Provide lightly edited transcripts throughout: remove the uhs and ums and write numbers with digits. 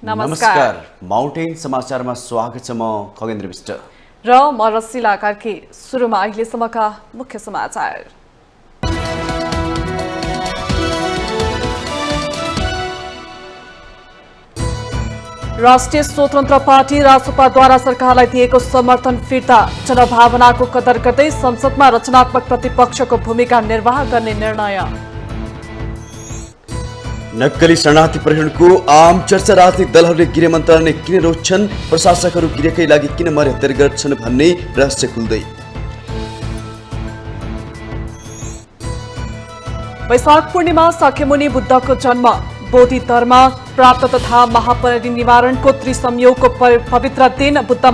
नमस्कार माउन्टेन समाचारमा स्वागत छ। म खगेन्द्र विष्ट र म रसिला कार्की। सुरुमा अहिलेसम्मका मुख्य समाचार। राष्ट्रिय स्वतन्त्र पार्टी रासपाद्वारा सरकारलाई दिएको समर्थन फिर्ता। जनभावनाको कदर गर्दै संसदमा रचनात्मक प्रतिपक्षको भूमिका निर्वाह गर्ने निर्णय। नक्कली शरणार्थी प्रकरणको आम चर्चा। राजनीतिक दलहरूले गृह मन्त्रालयले किन रोज्छन्, प्रशासकहरू गृहकै लागि किन मर्यादा गर्छन् भन्ने रहस्य खुल्दै। वैशाख पूर्णिमा शाक्यमुनि बुद्धको जन्म। बोधि धर्म प्राप्त तथा महापरिनिर्वाणको त्रिसंयोगको पवित्र दिन बुद्ध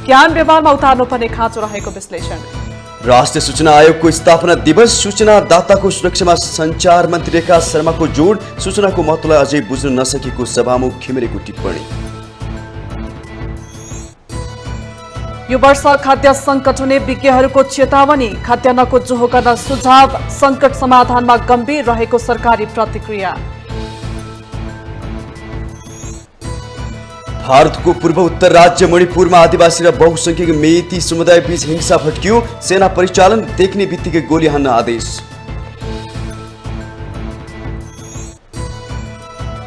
ज्ञान व्यवहारमा उतार्नुपर्ने खाँचो रहेको विश्लेषण। राष्ट्रिय सूचना आयोगको स्थापना दिवस। सूचनादाताको सुरक्षामा सञ्चार मन्त्री रेखा शर्माको जोड। सूचनाको महत्त्वलाई अझै बुझ्न नसकेको सभामुख घिमिरेको टिप्पणी। यो वर्ष खाद्य सङ्कट हुने विज्ञहरूको चेतावनी। खाद्यान्नको जोहो गर्न सुझाव। सङ्कट समाधानमा गम्भीर रहेको सरकारी प्रतिक्रिया। भारतको पूर्व उत्तर राज्य मणिपुरमा आदिवासी र बहुसंख्यक मेती समुदाय बीच हिंसा भड्कियो। सेना परिचालन देख्ने बित्तिकै गोली हान्न आदेश।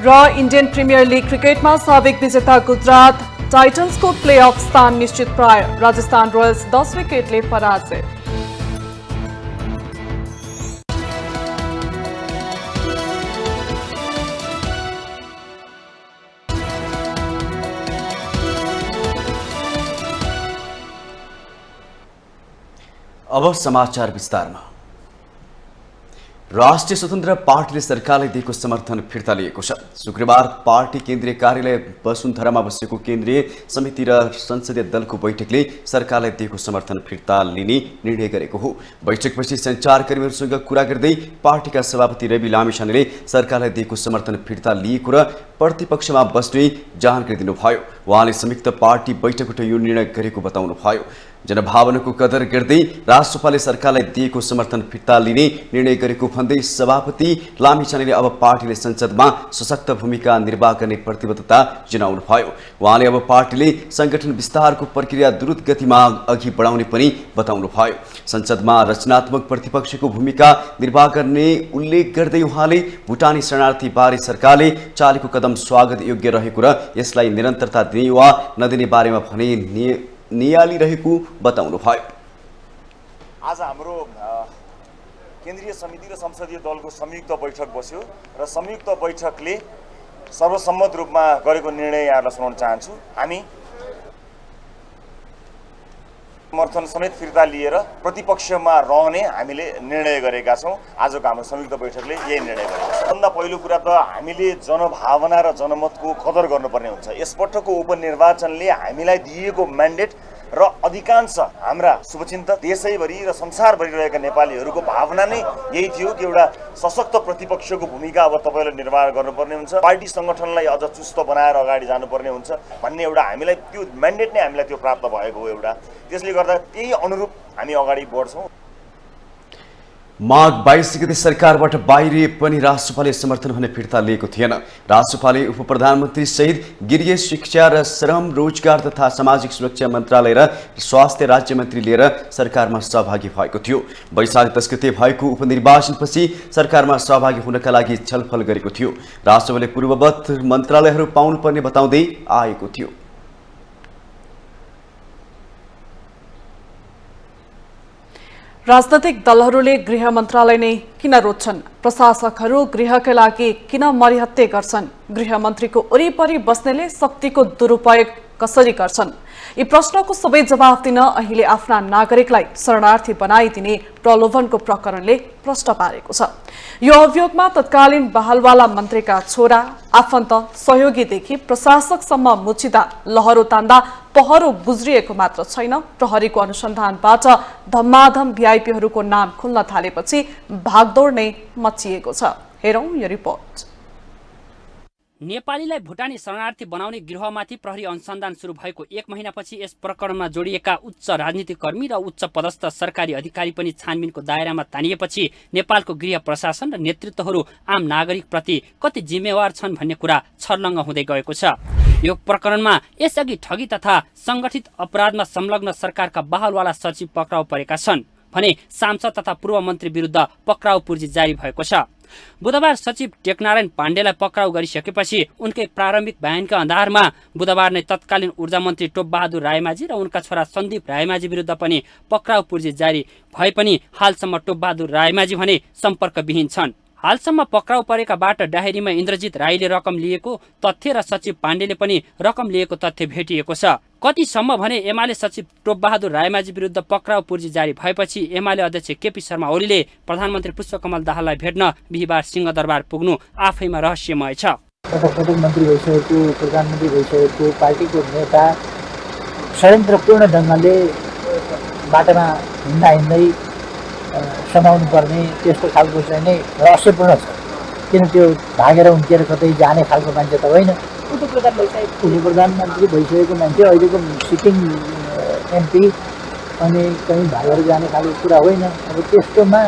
र इन्डियन प्रिमियर लिग क्रिकेटमा साबिक विजेता गुजरात टाइटन्सको प्लेअफ स्थान निश्चित प्राय। राजस्थान रोयल्स 10 विकेटले पराजित। अब समाचार विस्तारमा। राष्ट्रिय स्वतन्त्र पार्टीले सरकारले दिएको समर्थन फिर्ता लिएको छ। शुक्रबार पार्टी केन्द्रीय कार्यालय वसुन्धरामा बसेको केन्द्रीय समिति र संसदीय दलको बैठकले सरकारलाई दिएको समर्थन फिर्ता लिने निर्णय गरेको हो। बैठकपछि सञ्चारकर्मीहरूसँग कुरा गर्दै पार्टीका सभापति रवि लामिछानेले सरकारलाई दिएको समर्थन फिर्ता लिएको र प्रतिपक्षमा बस्ने जानकारी दिनुभयो। उहाँले संयुक्त पार्टी बैठकबाट यो निर्णय गरेको बताउनुभयो। जनभावनाको कदर गर्दै राष्ट्रपाले सरकारलाई दिएको समर्थन फिर्ता लिने निर्णय गरेको भन्दै सभापति लामिछानेले अब पार्टीले संसदमा सशक्त भूमिका निर्वाह गर्ने प्रतिबद्धता जनाउनुभयो। उहाँले अब पार्टीले संगठन विस्तारको प्रक्रिया द्रुत गतिमा अघि बढाउने पनि बताउनुभयो। संसदमा रचनात्मक प्रतिपक्षको भूमिका निर्वाह गर्ने उल्लेख गर्दै उहाँले भुटानी शरणार्थी बारे सरकारले चालेको कदम स्वागत योग्य रहेको र यसलाई निरन्तरता दिने वा नदिने बारेमा भने नियालिरहेको बताउनुभयो। आज हाम्रो केन्द्रीय समिति र संसदीय दलको संयुक्त बैठक बस्यो र संयुक्त बैठकले सर्वसम्मत रूपमा गरेको निर्णय यहाँलाई सुनाउन चाहन्छु। हामी समर्थन समेत फिर्ता लिएर प्रतिपक्षमा रहने हामीले निर्णय गरेका छौँ। आजको हाम्रो संयुक्त बैठकले यही निर्णय गरेको छ। भन्दा पहिलो कुरा त हामीले जनभावना र जनमतको कदर गर्नुपर्ने हुन्छ। यसपटकको उपनिर्वाचनले हामीलाई दिएको म्यान्डेट र अधिकांश हाम्रा शुभचिन्तक देशैभरि र संसारभरि रहेका नेपालीहरूको भावना नै यही थियो कि एउटा सशक्त प्रतिपक्षको भूमिका अब तपाईँले निर्वाह गर्नुपर्ने हुन्छ। पार्टी सङ्गठनलाई अझ चुस्त बनाएर अगाडि जानुपर्ने हुन्छ भन्ने एउटा हामीलाई त्यो म्यान्डेट नै हामीलाई त्यो प्राप्त भएको हो एउटा। त्यसले गर्दा त्यही अनुरूप हामी अगाडि बढ्छौँ। माघ 22 गते सरकारबाट बाहिरिए पनि राष्ट्रपाले समर्थन हुने फिर्ता लिएको थिएन। राष्ट्रपाले उप प्रधानमन्त्री सहित गृह, शिक्षा र श्रम, रोजगार तथा सामाजिक सुरक्षा मन्त्रालय र स्वास्थ्य राज्य मन्त्री लिएर सरकारमा सहभागी भएको थियो। वैशाख 10 गते भएको उपनिर्वाचनपछि सरकारमा सहभागी हुनका लागि छलफल गरेको थियो। राष्ट्रपाले पूर्ववत मन्त्रालयहरू पाउनुपर्ने बताउँदै आएको थियो। राजनैतिक दलहरूले गृह मन्त्रालय नै किन रोज्छन्, प्रशासकहरू गृहका लागि किन मर्यादा गर्छन्, गृह मन्त्रीको वरिपरि बस्नेले शक्तिको दुरुपयोग कसरी गर्छन्, यी प्रश्नको सबै जवाफ दिन अहिले आफ्ना नागरिकलाई शरणार्थी बनाइदिने प्रलोभनको प्रकरणले प्रश्न पारेको छ। यो अभियोगमा तत्कालीन बहालवाला मन्त्रीका छोरा, आफन्त, सहयोगीदेखि प्रशासकसम्म मुछिदा लहरो तान्दा पहरो गुज्रिएको मात्र छैन, प्रहरीको अनुसन्धानबाट धम्माधम भिआइपीहरूको नाम खुल्न थालेपछि भागदौड नै मचिएको छ। हेरौं यो रिपोर्ट। नेपालीलाई भुटानी शरणार्थी बनाउने गृहमाथि प्रहरी अनुसन्धान सुरु भएको 1 महिनापछि यस प्रकरणमा जोडिएका उच्च राजनीतिक कर्मी र उच्च पदस्थ सरकारी अधिकारी पनि छानबिनको दायरामा तानिएपछि नेपालको गृह प्रशासन र नेतृत्वहरू आम नागरिकप्रति कति जिम्मेवार छन् भन्ने कुरा छर्लङ्ग हुँदै गएको छ। यो प्रकरणमा यसअघि ठगी तथा संगठित अपराधमा संलग्न सरकारका बहालवाला सचिव पक्राउ परेका छन् भने सांसद तथा पूर्व मन्त्री विरुद्ध पक्राउ पूर्जी जारी भएको छ। बुधबार सचिव टेकनारायण पाण्डेलाई पक्राउ गरिसकेपछि उनकै प्रारम्भिक बयानका आधारमा बुधबार नै तत्कालीन ऊर्जा मन्त्री टोपबहादुर रायमाझी र उनका छोरा सन्दीप रायमाझी विरुद्ध पनि पक्राउ पूर्जी जारी भए पनि हालसम्म टोपबहादुर रायमाझी भने सम्पर्कविहीन छन्। हालसम्म पक्राउ परेकाबाट डायरीमा इन्द्रजित राईले रकम लिएको तथ्य र सचिव पाण्डेले पनि रकम लिएको तथ्य भेटिएको छ। कतिसम्म भने एमाले सचिव टोपबहादुर रायमाझी विरुद्ध पक्राउ पूर्जी जारी भएपछि एमाले अध्यक्ष केपी शर्मा ओलीले प्रधानमन्त्री पुष्पकमल दाहाललाई भेट्न बिहिबार सिंहदरबार पुग्नु आफैमा रहस्यमय छ। पटक मन्त्री भइसकेको, प्रधानमन्त्री भइसकेको पार्टीको नेता षड्यन्त्रपूर्ण ढङ्गले बाटोमा हिँड्दै समाउनु पर्ने त्यस्तो खालको चाहिँ नै रहस्यपूर्ण छ। किन त्यो भागेर उम्किएर कतै जाने खालको मान्छे त होइन। प्रधानमन्त्री भइसकेको मान्छे अहिलेको सिटिङ एमपी अनि कहीँ भागेर जाने खालको कुरा होइन। अब त्यस्तोमा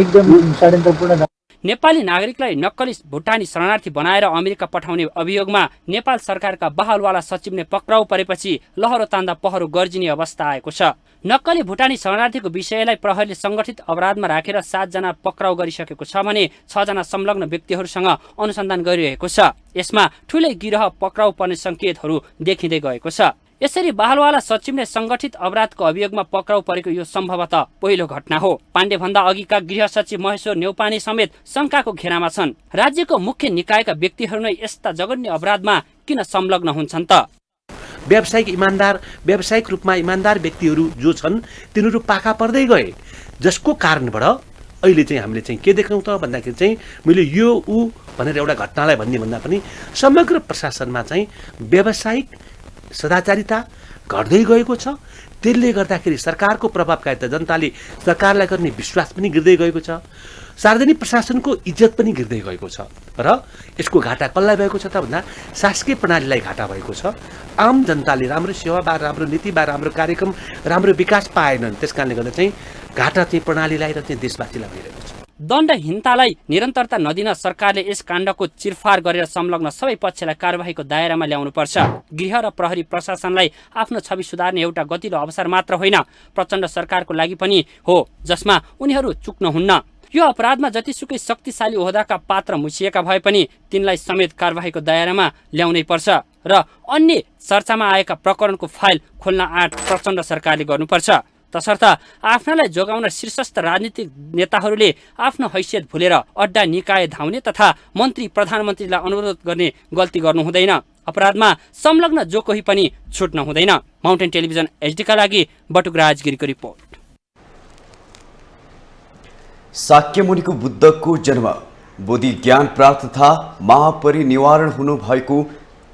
एकदम षड्यन्त्रपूर्ण। नेपाली नागरिकलाई नक्कली भुटानी शरणार्थी बनाएर अमेरिका पठाउने अभियोगमा नेपाल सरकारका बहालवाला सचिवले पक्राउ परेपछि लहरो तान्दा पहरो गर्जिने अवस्था आएको छ। नक्कली भुटानी शरणार्थीको विषयलाई प्रहरीले संगठित अपराधमा राखेर 7 जना पक्राउ गरिसकेको छ भने 6 जना संलग्न व्यक्तिहरूसँग अनुसन्धान गरिरहेको छ। यसमा ठूलै गिरह पक्राउ पर्ने संकेतहरू देखिँदै गएको छ। यसरी बहालवाला सचिवले संगठित अपराधको अभियोगमा पक्राउ परेको यो सम्भवतः पहिलो घटना हो। पाण्डे भन्दा अघिका गृह सचिव महेश्वर न्यौपाने समेत शंकाको घेरामा छन्। राज्यको मुख्य निकायका व्यक्तिहरू नै यस्ता जघन्य अपराधमा किन संलग्न हुन्छन् त? व्यावसायिक रूपमा इमान्दार व्यक्तिहरू जो छन् तिनीहरू पाखा पर्दै गए, जसको कारणबाट अहिले चाहिँ हामीले चाहिँ के देख्यौँ त भन्दाखेरि चाहिँ मैले यो ऊ भनेर एउटा घटनालाई भन्ने भन्दा पनि समग्र प्रशासनमा चाहिँ व्यावसायिक सदाचारिता घट्दै गएको छ। त्यसले गर्दाखेरि सरकारको प्रभावकारिता, जनताले सरकारलाई गर्ने विश्वास पनि गिर्दै गएको छ। सार्वजनिक प्रशासनको इज्जत पनि गिर्दै गएको छ र यसको घाटा कसलाई भएको छ त भन्दा शासकीय प्रणालीलाई घाटा भएको छ। आम जनताले राम्रो सेवा बा राम्रो नीति बा राम्रो कार्यक्रम राम्रो विकास पाएनन्। त्यसकारणले गर्दा चाहिँ घाटा चाहिँ प्रणालीलाई र चाहिँ देशवासीलाई भइरहेको छ। दण्डहीनतालाई निरन्तरता नदिन सरकारले यस काण्डको चिरफार गरेर संलग्न सबै पक्षलाई कारबाहीको दायरामा ल्याउनुपर्छ। गृह र प्रहरी प्रशासनलाई आफ्नो छवि सुधार्ने एउटा गतिलो अवसर मात्र होइन, प्रचण्ड सरकारको लागि पनि हो, जसमा उनीहरू चुक्नुहुन्न। यो अपराधमा जतिसुकै शक्तिशाली ओहदाका पात्र मुछिएका भए पनि तिनलाई समेत कारबाहीको दायरामा ल्याउनै पर्छ र अन्य चर्चामा आएका प्रकरणको फाइल खोल्न आँट प्रचण्ड सरकारले गर्नुपर्छ। तसर्थ आफ्नालाई जोगाउन शीर्षस्थ राजनीतिक नेताहरूले आफ्नो हैसियत भुलेर अड्डा निकाय धाउने तथा मन्त्री प्रधानमन्त्रीलाई अनुरोध गर्ने गल्ती गर्नु हुँदैन। अपराधमा संलग्न जो कोही पनि छुट्न हुँदैन। माउन्टेन टेलिभिजन एचडीका लागि बटुकराज गिरीको रिपोर्ट। शाक्यमुनिको बुद्धको जन्म, बोधि ज्ञान प्राप्त तथा महापरिनिवारण हुनु भएको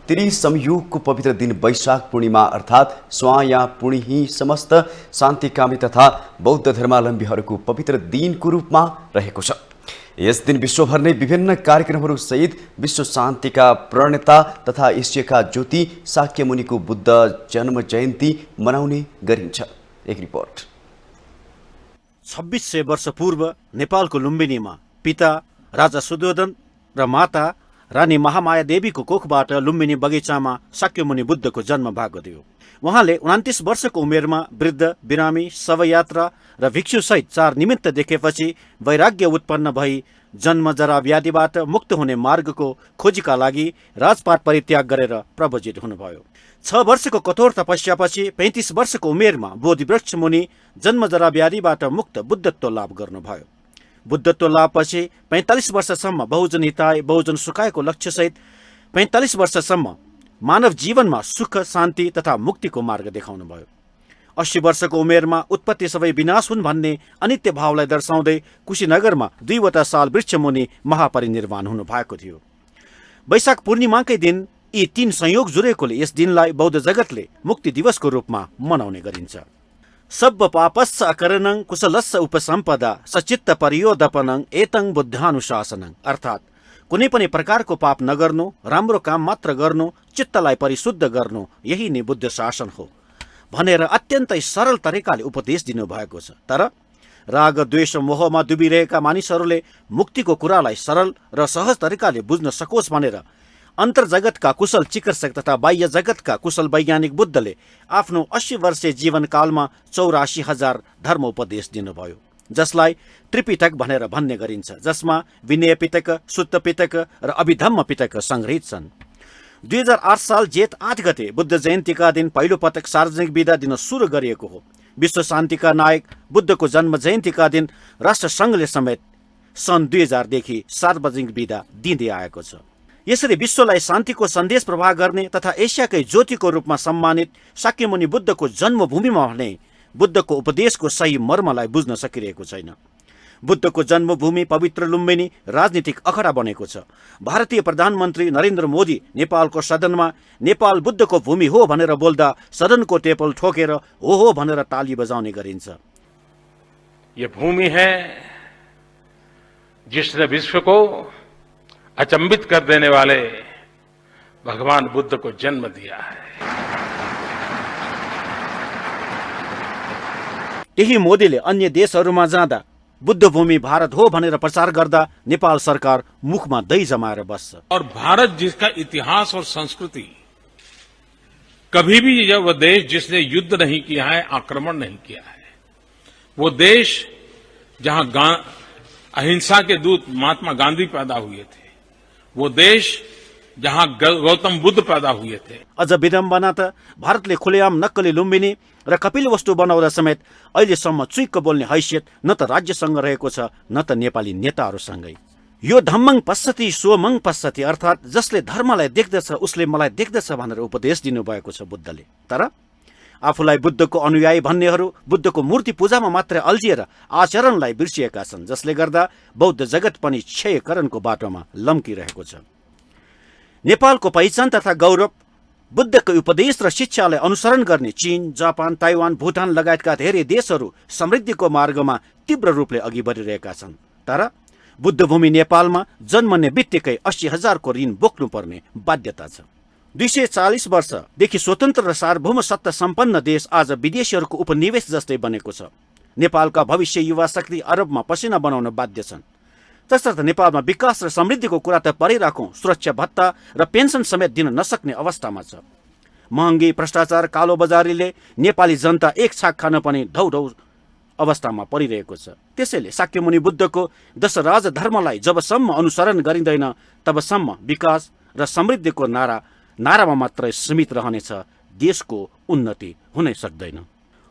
त्रिसंयोगको पवित्र दिन वैशाख पूर्णिमा अर्थात् स्वाया पूर्णिही समस्त शान्तिकामी तथा बौद्ध धर्मावलम्बीहरूको पवित्र दिनको रूपमा रहेको छ। यस दिन विश्वभर नै विभिन्न कार्यक्रमहरू सहित विश्व शान्तिका प्रणेता तथा एसियाका ज्योति शाक्यमुनिको बुद्ध जन्म जयन्ती मनाउने गरिन्छ। एक रिपोर्ट। 2600 वर्ष पूर्व नेपालको लुम्बिनीमा पिता राजा सुधोधन र माता रानी महामाया देवीको कोखबाट लुम्बिनी बगैँचामा शाक्यमुनि बुद्धको जन्म भएको थियो। उहाँले 29 वर्षको उमेरमा वृद्ध, बिरामी, शवयात्रा र भिक्षुसहित 4 निमित्त देखेपछि वैराग्य उत्पन्न भई जन्म जरा व्याधिबाट मुक्त हुने मार्गको खोजीका लागि राजपाट परित्याग गरेर प्रव्रजित हुनुभयो। 6 वर्षको कठोर तपस्यापछि 35 वर्षको उमेरमा बोधिवृक्ष मुनि जन्म जरा व्याधिबाट मुक्त बुद्धत्व लाभ गर्नुभयो। बुद्धत्व लाभपछि 45 वर्षसम्म बहुजन हिताय बहुजन सुखायको लक्ष्यसहित 45 वर्षसम्म मानव जीवनमा सुख, शान्ति तथा मुक्तिको मार्ग देखाउनुभयो। 80 वर्षको उमेरमा उत्पत्ति सबै विनाश हुन् भन्ने अनित्य भावलाई दर्शाउँदै कुशीनगरमा 2वटा साल वृक्षमुनि महापरिनिर्वाण हुनु भएको थियो। वैशाख पूर्णिमाकै दिन यी 3 संयोग जुरेकोले यस दिनलाई बौद्ध जगतले मुक्ति दिवसको रूपमा मनाउने गरिन्छ। सब्ब पापस्स अकरणं कुशलस्स उपसम्पदा सचित्त परियोदपनं एतं बुद्धानुशासनं अर्थात् कुनै पनि प्रकारको पाप नगर्नु, राम्रो काम मात्र गर्नु, चित्तलाई परिशुद्ध गर्नु, यही नै बुद्ध शासन हो भनेर अत्यन्तै सरल तरिकाले उपदेश दिनुभएको छ। तर राग द्वेष मोहमा डुबिरहेका मानिसहरूले मुक्तिको कुरालाई सरल र सहज तरिकाले बुझ्न सकोस् भनेर अन्तर्जगतका कुशल चिकित्सक तथा बाह्य जगतका कुशल वैज्ञानिक बुद्धले आफ्नो 80 वर्षे जीवनकालमा 84,000 धर्म उपदेश दिनुभयो, जसलाई त्रिपिटक भनेर भन्ने गरिन्छ, जसमा विनय पिटक, सुत्त पिटक र अभिधम्म पिटक संग्रहित छन्। 2008 साल जेठ 8 गते बुद्ध जयन्तीका दिन पहिलो पटक सार्वजनिक बिदा दिन सुरु गरिएको हो। विश्व शान्तिका नायक बुद्धको जन्म जयन्तीका दिन राष्ट्रसङ्घले समेत सन् 2000 देखि सार्वजनिक बिदा दिँदै आएको छ। यसरी विश्वलाई शान्तिको सन्देश प्रवाह गर्ने तथा एसियाकै ज्योतिको रूपमा सम्मानित शाक्यमुनि बुद्धको जन्मभूमिमा भने बुद्धको उपदेशको सही मर्मलाई बुझ्न सकिरहेको छैन। बुद्धको जन्मभूमि पवित्र लुम्बिनी राजनीतिक अखडा बनेको छ। भारतीय प्रधानमन्त्री नरेन्द्र मोदी नेपालको सदनमा नेपाल बुद्धको भूमि हो भनेर बोल्दा सदनको टेबल ठोकेर हो भनेर ताली बजाउने गरिन्छ। ये भूमि है जिसने विश्व को अचंभित कर देने वाले भगवान बुद्ध को जन्म दिया है। यही मोदीले अन्य देशहरूमा जाँदा बुद्ध भूमि भारत हो भनेर प्रचार गर्दा नेपाल सरकार मुखमा दही जमाएर बस्छ। और भारत जिसका इतिहास और संस्कृति कभी भी वह देश जिसने युद्ध नहीं किया है, आक्रमण नहीं किया है, वो देश जहां अहिंसा के दूत महात्मा गांधी पैदा हुए थे, वो देश जहां गौतम बुद्ध पैदा हुए थे। अझ विडम्बना त भारतले खुलेआम नक्कली लुम्बिनी र कपिल वस्तु बनाउँदा समेत अहिलेसम्म चुइक्क बोल्ने हैसियत न त राज्यसँग रहेको छ न त नेपाली नेताहरूसँगै। यो धम्मङ पश्यति सोमङ पश्यति अर्थात् जसले धर्मलाई देख्दछ उसले मलाई देख्दछ भनेर उपदेश दिनुभएको छ बुद्धले। तर आफूलाई बुद्धको अनुयायी भन्नेहरू बुद्धको मूर्ति पूजामा मात्रै अल्झिएर आचरणलाई बिर्सिएका छन्, जसले गर्दा बौद्ध जगत पनि क्षयकरणको बाटोमा लम्किरहेको छ। नेपालको पहिचान तथा गौरव बुद्धको उपदेश र शिक्षालाई अनुसरण गर्ने चीन, जापान, ताइवान, भुटान लगायतका धेरै देशहरू समृद्धिको मार्गमा तीव्र रूपले अघि बढिरहेका छन्। तर बुद्धभूमि नेपालमा जन्मने बित्तिकै 80,000 को ऋण बोक्नुपर्ने बाध्यता छ। 240 वर्षदेखि स्वतन्त्र र सार्वभौम सत्ता सम्पन्न देश आज विदेशीहरूको उपनिवेश जस्तै बनेको छ। नेपालका भविष्य युवा शक्ति अरबमा पसिना बनाउन बाध्य छन्। तसर्थ नेपालमा विकास र समृद्धिको कुरा त परै राखौं, सुरक्षा भत्ता र पेन्सन समेत दिन नसक्ने अवस्थामा छ। महँगी, भ्रष्टाचार, कालोबजारीले नेपाली जनता एक छाक खान पनि धौधौ अवस्थामा परिरहेको छ। त्यसैले शाक्यमुनि बुद्धको दशराज धर्मलाई जबसम्म अनुसरण गरिँदैन तबसम्म विकास र समृद्धिको नारामा मात्रै सीमित रहनेछ, देशको उन्नति हुनै सक्दैन।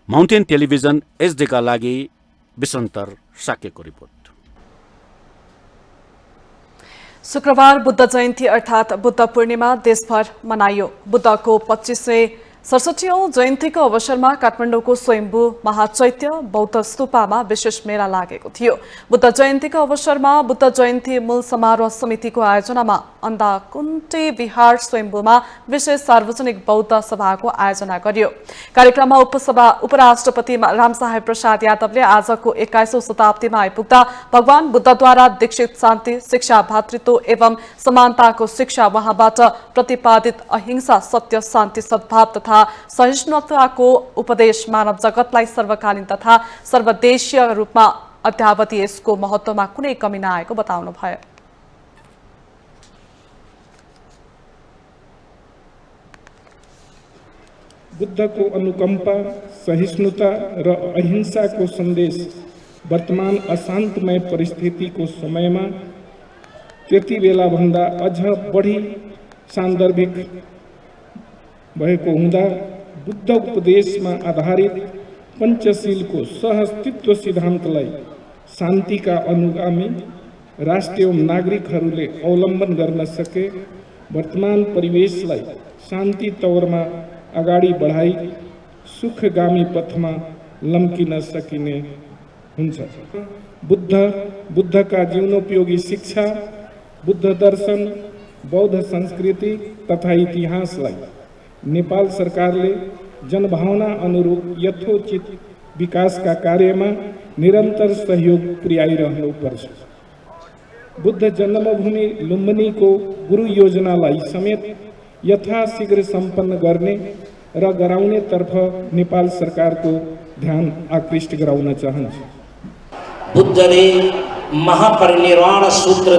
माउन्टेन टेलिभिजन एचडीका लागि विसन्तर साक्यको रिपोर्ट। शुक्रबार बुद्ध जयन्ती अर्थात् बुद्ध पूर्णिमा देशभर मनाइयो। बुद्धको 2567औं जयन्तीको अवसरमा काठमाडौँको स्वयम्भू महाचैत्य बौद्ध स्तूपमा विशेष मेला लागेको थियो। बुद्ध जयन्तीको अवसरमा बुद्ध जयन्ती मूल समारोह समितिको आयोजनामा अन्धाकुण्टे विहार स्वयम्भूमा विशेष सार्वजनिक बौद्ध सभाको आयोजना गरियो। कार्यक्रममा उपराष्ट्रपति रामसाहेब प्रसाद यादवले आजको 21औं शताब्दीमा आइपुग्दा भगवान बुद्धद्वारा दीक्षित शान्ति, शिक्षा, भातृत्व एवं समानताको शिक्षा, उहाँबाट प्रतिपादित अहिंसा, सत्य, शान्ति, सद्भाव तथा सहिष्णुताको उपदेश मानव जगतलाई सर्वकालीन तथा सर्वदेशीय रूपमा अद्यावधि यसको महत्वमा कुनै कमी नआएको बताउनुभयो। बुद्धको अनुकम्पा, सहिष्णुता र अहिंसाको सन्देश वर्तमान अशान्तमय परिस्थितिको समयमा त्यति बेला भन्दा अझ बढी सान्दर्भिक भएको हुँदा बुद्ध उपदेशमा आधारित पञ्चशीलको सहअस्तित्व सिद्धान्तलाई शान्तिका अनुगामी राष्ट्र एवं नागरिकहरूले अवलम्बन गर्न सके वर्तमान परिवेशलाई शान्ति तवरमा अगाडि बढाई सुखगामी पथमा लम्किन सकिने हुन्छ। बुद्धका जीवनोपयोगी शिक्षा, बुद्ध दर्शन, बौद्ध संस्कृति तथा इतिहासलाई नेपाल सरकारले जनभावना अनुरूप यथोचित विकासका कार्यमा निरन्तर सहयोग पुर्याइरहनुपर्छ। बुद्ध जन्मभूमि लुम्बिनीको गुरु योजनालाई समेत यथाशीघ्र सम्पन्न गर्ने र गराउनेतर्फ नेपाल सरकारको ध्यान आकृष्ट गराउन चाहन्छु। बुद्धले महापरिनिर्वाण सूत्र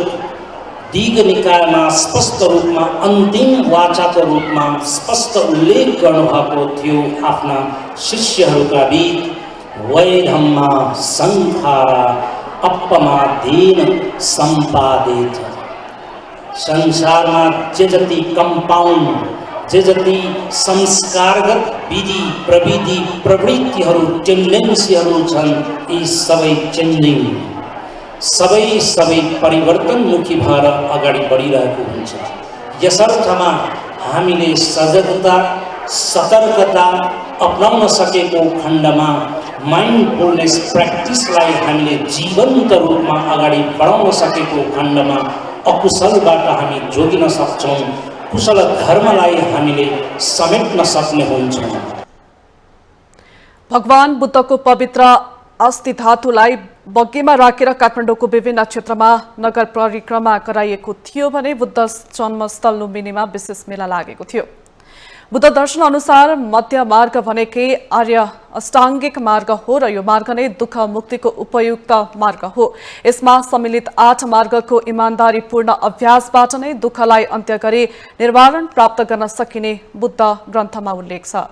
दीघ निकायमा स्पष्ट रूपमा अन्तिम वाचाको रूपमा स्पष्ट उल्लेख गर्नुभएको थियो आफ्ना शिष्यहरूका बीच वैधम्मा संखारा अपमादेन सम्पादित। संसारमा जे जति कम्पाउन्ड जे जति संस्कारगत विधि प्रविधि प्रवृत्तिहरू टेन्डेन्सीहरू छन् यी सबै चेन्जिङ सबै परिवर्तनमुखी भएर अगाडि बढिरहेको हुन्छ। यसर्थमा हामीले सजगता सतर्कता अपनाउन सकेको खण्डमा माइन्डफुलनेस प्र्याक्टिसलाई हामीले जीवन्त रूपमा अगाडि बढाउन सकेको खण्डमा अकुशलबाट हामी जोगिन सक्छौँ, कुशल धर्मलाई हामीले समेट्न सक्ने हुन्छौँ। भगवान बुद्धको पवित्र अस्थि धातुलाई बग्गीमा राखेर काठमाडौँको विभिन्न क्षेत्रमा नगर परिक्रमा गराइएको थियो भने बुद्ध जन्मस्थल लुम्बिनीमा विशेष मेला लागेको थियो। बुद्ध दर्शन अनुसार मध्य मार्ग भनेकै आर्य अष्टाङ्गिक मार्ग हो र यो मार्ग नै दुःख मुक्तिको उपयुक्त मार्ग हो। यसमा सम्मिलित 8 मार्गको इमान्दारीपूर्ण अभ्यासबाट नै दुःखलाई अन्त्य गरी निर्वाण प्राप्त गर्न सकिने बुद्ध ग्रन्थमा उल्लेख छ।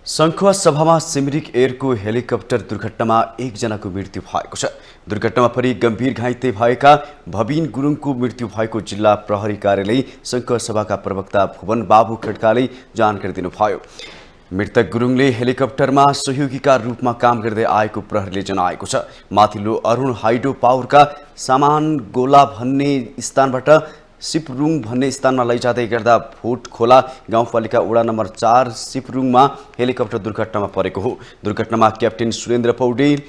सङ्खुवा सभामा सिमरिक एयरको हेलिकप्टर दुर्घटनामा 1 जनाको मृत्यु भएको छ। दुर्घटनामा परि गम्भीर घाइते भएका भविन गुरुङको मृत्यु भएको जिल्ला प्रहरी कार्यालय सङ्खुवा सभाका प्रवक्ता भुवन बाबु खड्काले जानकारी दिनुभयो। मृतक गुरुङले हेलिकप्टरमा सहयोगीका रूपमा काम गर्दै आएको प्रहरीले जनाएको छ। माथिल्लो अरुण हाइड्रो पावरका सामान गोला भन्ने स्थानबाट सिपरुङ भन्ने स्थानमा लैजाँदै गर्दा भोट खोला गाउँपालिका वडा नम्बर 4 सिपरुङमा हेलिकप्टर दुर्घटनामा परेको हो। दुर्घटनामा क्याप्टेन सुरेन्द्र पौडेल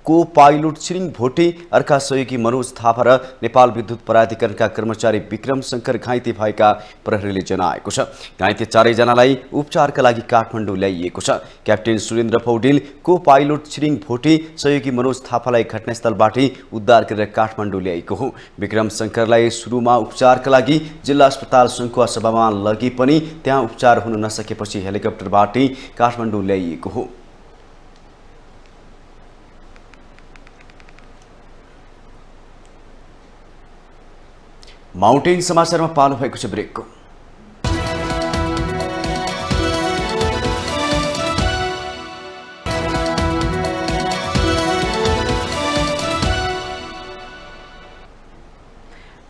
को पाइलट छिरिङ भोटे, अर्का सहयोगी मनोज थापा र नेपाल विद्युत प्राधिकरणका कर्मचारी विक्रम शंकर घाइते भएका प्रहरीले जनाएको छ। घाइते 4 जनालाई उपचारका लागि काठमाडौँ ल्याइएको छ। क्याप्टेन सुरेन्द्र पौडेल को पाइलट छिरिङ भोटे सहयोगी मनोज थापालाई घटनास्थलबाटै उद्धार गरेर काठमाडौँ ल्याइएको हो। विक्रम शंकरलाई सुरुमा उपचारका लागि जिल्ला अस्पताल सङ्खुवा सभामा लगे पनि त्यहाँ उपचार हुन नसकेपछि हेलिकप्टरबाटै काठमाडौँ ल्याइएको हो। माउन्टेन समाचारमा पालो भएको छ ब्रेकको।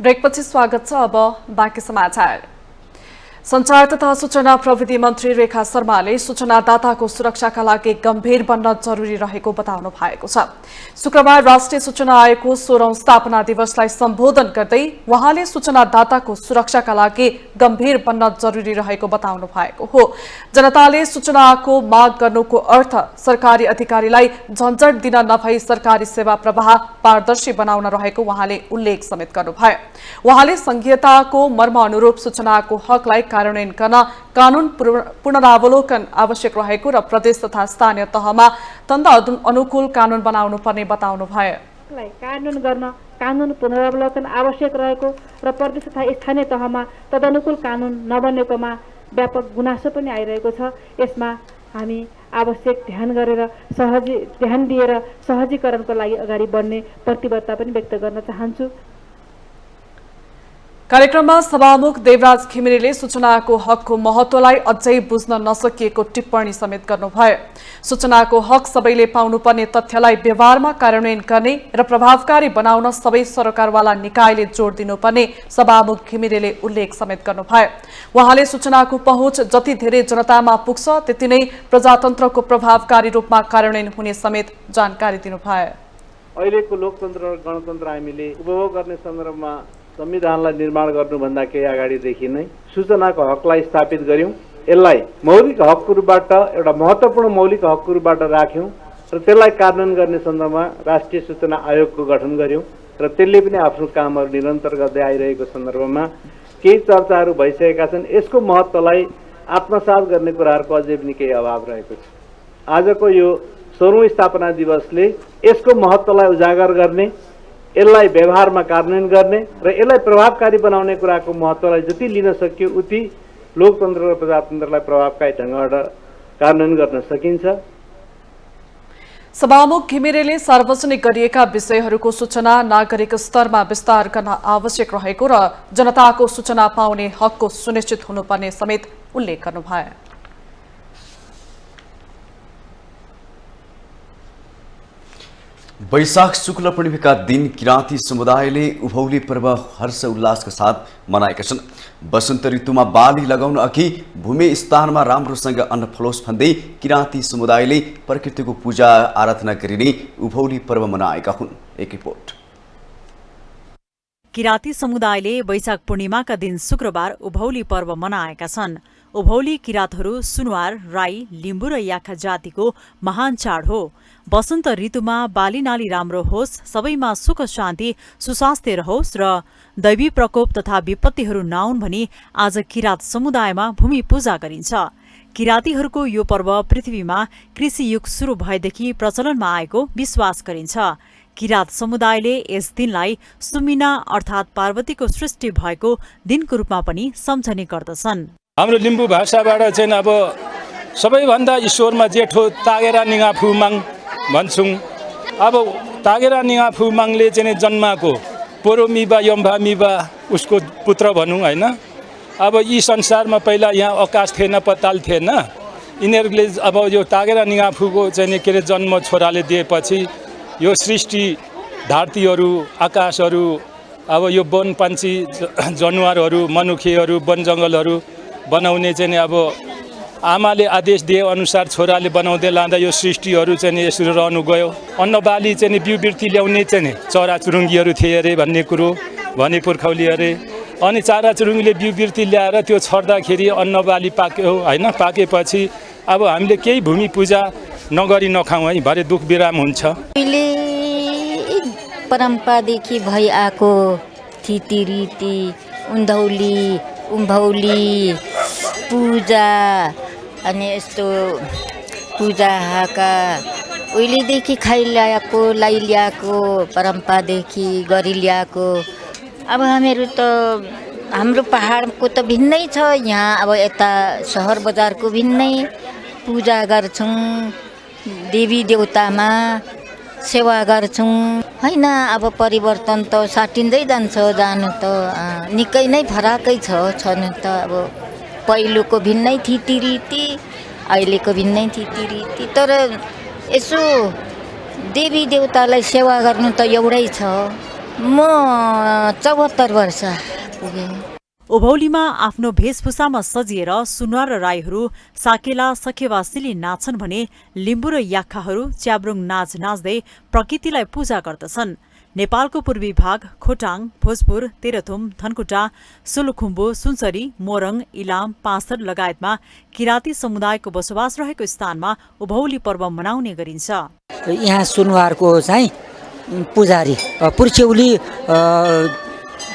ब्रेकपछि स्वागत छ। अब बाँकी समाचार। सञ्चार तथा सूचना प्रविधि मन्त्री रेखा शर्माले सूचनादाताको सुरक्षाका लागि गम्भीर बन्न जरुरी रहेको बताउनु भएको छ। शुक्रबार राष्ट्रिय सूचना आयोगको 16औं स्थापना दिवसलाई सम्बोधन गर्दै उहाँले सूचनादाताको सुरक्षाका लागि गम्भीर बन्न जरुरी रहेको बताउनु भएको हो। जनताले सूचनाको माग गर्नुको अर्थ सरकारी अधिकारीलाई झन्झट दिन नभई सरकारी सेवा प्रवाह पारदर्शी बनाउन रहेको उहाँले उल्लेख समेत गर्नुभयो। उहाँले संघीयताको मर्म अनुरूप सूचनाको हकलाई कार्यान्वयन गर्न कानून पुनरावलोकन आवश्यक रहेको र प्रदेश तथा स्थानीय तहमा तन्द अनुकूल कानून बनाउनु पर्ने बताउनुभयो। कानून गर्न कानून पुनरावलोकन आवश्यक रहेको र प्रदेश तथा स्थानीय तहमा तदनुकूल कानून नबनेकोमा व्यापक गुनासो पनि आइरहेको छ। यसमा हामी आवश्यक ध्यान दिएर सहजीकरणको लागि अगाडि बढ्ने प्रतिबद्धता पनि व्यक्त गर्न चाहन्छु। कार्यक्रममा सभामुख देवराज घिमिरेले सूचनाको हकको महत्त्वलाई अझै बुझ्न नसकिएको टिप्पणी समेत गर्नुभयो। सूचनाको हक सबैले पाउनुपर्ने तथ्यलाई व्यवहारमा कार्यान्वयन गर्ने र प्रभावकारी बनाउन सबै सरकारवाला निकायले जोड दिनुपर्ने सभामुख घिमिरेले उल्लेख समेत गर्नुभयो। उहाँले सूचनाको पहुँच जति धेरै जनतामा पुग्छ त्यति नै प्रजातन्त्रको प्रभावकारी रूपमा कार्यान्वयन हुने समेत जानकारी दिनुभयो। अहिलेको लोकतन्त्र र गणतन्त्र हामीले उपभोग गर्ने सन्दर्भमा संविधानलाई निर्माण गर्नुभन्दा केही अगाडिदेखि नै सूचनाको हकलाई स्थापित गर्यौं। यसलाई मौलिक हकको रूपबाट एउटा महत्त्वपूर्ण मौलिक हकको रूपबाट राख्यौं र त्यसलाई कार्यान्वयन गर्ने सन्दर्भमा राष्ट्रिय सूचना आयोगको गठन गर्यौं र त्यसले पनि आफ्नो कामहरू निरन्तर गर्दै आइरहेको सन्दर्भमा केही चर्चाहरू भइसकेका छन्। यसको महत्त्वलाई आत्मसात गर्ने कुराहरूको अझै पनि केही अभाव रहेको छ। आजको यो 16औं स्थापना दिवसले यसको महत्त्वलाई उजागर गर्ने, यसलाई व्यवहारमा कार्यान्वयन गर्ने र यसलाई प्रभावकारी बनाउने कुराको महत्त्वलाई जति लिन सकियो उति लोकतन्त्र र प्रजातन्त्रलाई प्रभावकारी ढङ्गबाट कार्यान्वयन गर्न सकिन्छ। सभामुख घिमिरेले सार्वजनिक गरिएका विषयहरूको सूचना नागरिक स्तरमा विस्तार गर्न आवश्यक रहेको र जनताको सूचना पाउने हकको सुनिश्चित हुनुपर्ने समेत उल्लेख गर्नुभयो। वैशाख शुक्ल पूर्णिमाका दिन किराँती समुदायले उभौली पर्व हर्ष उल्लासका साथ मनाएका छन्। वसन्त ऋतुमा बाली लगाउन अघि भूमि स्थानमा राम्रोसँग अन्न फलोस् भन्दै किराँती समुदायले प्रकृतिको पूजा आराधना गरिने उभौली पर्व मनाएका हुन्। एक रिपोर्ट। किराँती समुदायले वैशाख पूर्णिमाका दिन शुक्रबार उभौली पर्व मनाएका छन्। उभौली किराँतहरू सुनवार, राई, लिम्बू र याखा जातिको महान चाड हो। वसन्त ऋतुमा बालीनाली राम्रो होस्, सबैमा सुख शान्ति सुस्वास्थ्य रहोस् र दैवी प्रकोप तथा विपत्तिहरू नआउन् भनी आज किराँत समुदायमा भूमि पूजा गरिन्छ। किराँतीहरूको यो पर्व पृथ्वीमा कृषि युग सुरु भएदेखि प्रचलनमा आएको विश्वास गरिन्छ। किराँत समुदायले यस दिनलाई सुमिना अर्थात् पार्वतीको सृष्टि भएको दिनको रूपमा पनि सम्झने गर्दछन्। हाम्रो लिम्बू भाषाबाट चाहिँ अब सबैभन्दा ईश्वरमा जेठो तागेरा निगा फुमाङ भन्छौँ। अब तागेरा निगा फुमाङले चाहिँ जन्माको पोरोमिबा यम्भामिबा उसको पुत्र भनौँ होइन। अब यी संसारमा पहिला यहाँ आकाश थिएन, पताल थिएन। यिनीहरूले अब यो तागेरा निगा फुको चाहिँ के अरे जन्म छोराले दिएपछि यो सृष्टि धरतीहरू, आकाशहरू, अब यो वन पन्छी जनावरहरू, मनुखेहरू, वन जङ्गलहरू बनाउने चाहिँ अब आमाले आदेश दिए अनुसार छोराले बनाउँदै लाँदा यो सृष्टिहरू चाहिँ यसरी रहनु गयो। अन्नबाली चाहिँ बिउबिर्ती ल्याउने चाहिँ चराचुरुङ्गीहरू थिए अरे भन्ने कुरो भने पुर्खौली अरे। अनि चराचुरुङ्गीले बिउबिर्ती ल्याएर त्यो छर्दाखेरि अन्नबाली पाक्यो होइन। पाकेपछि अब हामीले केही भूमि पूजा नगरी नखाउँ है, भरे दुख बिराम हुन्छ। पहिले परम्परादेखि भइआएको थितिरीति, उन्धौली, उभौली पूजा अनि यस्तो पूजाका उहिलेदेखि खाइल्याएको लाइल्याएको परम्परादेखि गरिल्याएको। अब हामीहरू त हाम्रो पहाडको त भिन्नै छ। यहाँ अब यता सहर बजारको भिन्नै पूजा गर्छौँ, देवी देवतामा सेवा गर्छौँ होइन। अब परिवर्तन त साटिँदै जान्छ, जानु त निकै नै फरकै छन् त। अब पहिलोको भिन्नै थितिरीति, अहिलेको भिन्नै थितिरीति। तर यसो देवी देवतालाई सेवा गर्नु त एउटै छ। म 74 वर्ष पुगेँ। उभौलीमा आफ्नो भेषभूषामा सजिएर सुनवार र राईहरू साकेला सखेवासिली नाच्छन् भने लिम्बू र याक्खाहरू च्याब्रुङ नाच नाच्दै प्रकृतिलाई पूजा गर्दछन्। नेपालको पूर्वी भाग खोटाङ, भोजपुर, तेह्रथुम, धनकुटा, सोलुखुम्बु, सुनसरी, मोरङ, इलाम, पाँचथर लगायतमा किराँती समुदायको बसोबास रहेको स्थानमा उभौली पर्व मनाउने गरिन्छ। यहाँ सुनवारको चाहिँ पुजारी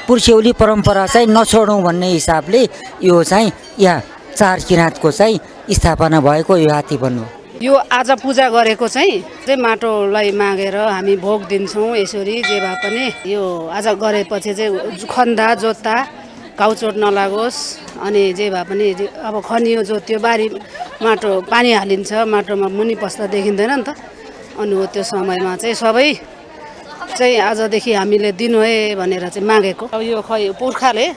पुर्स्यौली परम्परा चाहिँ नछोडौँ भन्ने हिसाबले यो चाहिँ यहाँ चार किराँतको चाहिँ स्थापना भएको यो हात्ती भन्नु। यो आज पूजा गरेको चाहिँ माटोलाई मागेर हामी भोग दिन्छौँ। यसरी जे भए पनि यो आज गरेपछि चाहिँ खन्दा जोत्दा घाउचोट नलागोस्। अनि जे भए पनि अब खनियो जोत्यो, बारी माटो पानी हालिन्छ, माटोमा मुनि पस्दा देखिँदैन नि त। अनि हो त्यो समयमा चाहिँ सबै चाहिँ आजदेखि हामीले दिनु है भनेर चाहिँ मागेको। अब यो खै पुर्खाले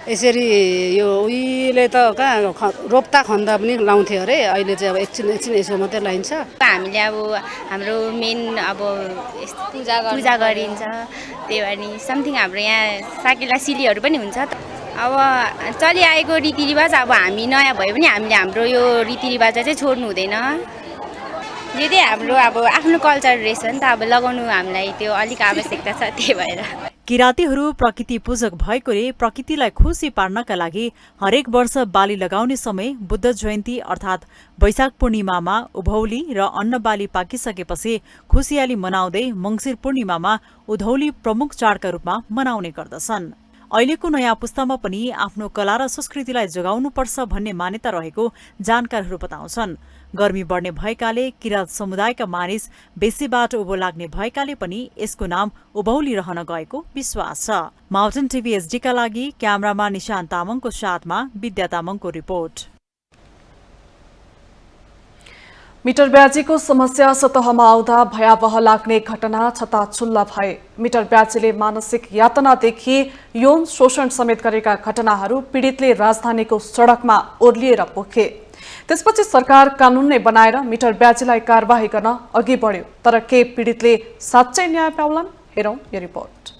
यसरी यो उहिले त कहाँ रोप्दा खन्दा पनि लाउँथ्यो अरे। अहिले चाहिँ अब एकछिन यसो मात्रै लाइन्छ। हामीले अब हाम्रो मेन अब पूजा गरिन्छ। त्यही भएर नि समथिङ हाम्रो यहाँ साकेला सिलीहरू पनि हुन्छ। अब चलिआएको रीतिरिवाज अब हामी नयाँ भए पनि हामीले हाम्रो यो रीतिरिवाज चाहिँ छोड्नु हुँदैन। यो चाहिँ हाम्रो अब आफ्नो कल्चर रहेछ नि त। अब लगाउनु हामीलाई त्यो अलिक आवश्यकता छ, त्यही भएर। किराँतीहरू प्रकृति पूजक भएकोले प्रकृतिलाई खुसी पार्नका लागि हरेक वर्ष बाली लगाउने समय बुद्ध जयन्ती अर्थात् वैशाख पूर्णिमामा उभौली र अन्नबाली पाकिसकेपछि खुसियाली मनाउँदै मङ्सिर पूर्णिमामा उधौली प्रमुख चाडका रूपमा मनाउने गर्दछन्। अहिलेको नयाँ पुस्तामा पनि आफ्नो कला र संस्कृतिलाई जोगाउनुपर्छ भन्ने मान्यता रहेको जानकारहरू बताउँछन्। गर्मी बढ्ने भएकाले किराँत समुदायका मानिस बेसीबाट उँभो लाग्ने भएकाले पनि यसको नाम उभौली रहन गएको विश्वास छ। माउन्टेन टिभी एसडीका लागि क्यामेरामा निशान्त तामाङको साथमा विद्या तामाङको रिपोर्ट। मिटर ब्याजीको समस्या सतहमा आउँदा भयावह लाग्ने घटना छताछुल्ल भए। मिटर ब्याजीले मानसिक यातनादेखि यौन शोषण समेत गरेका घटनाहरू पीडितले राजधानीको सडकमा ओर्लिएर पोखे। त्यसपछि सरकार कानून नै बनाएर मिटर ब्याजीलाई कारबाही गर्न अघि बढ्यो। तर के पीडितले साँच्चै न्याय पाउलान्? हेरौं यो रिपोर्ट।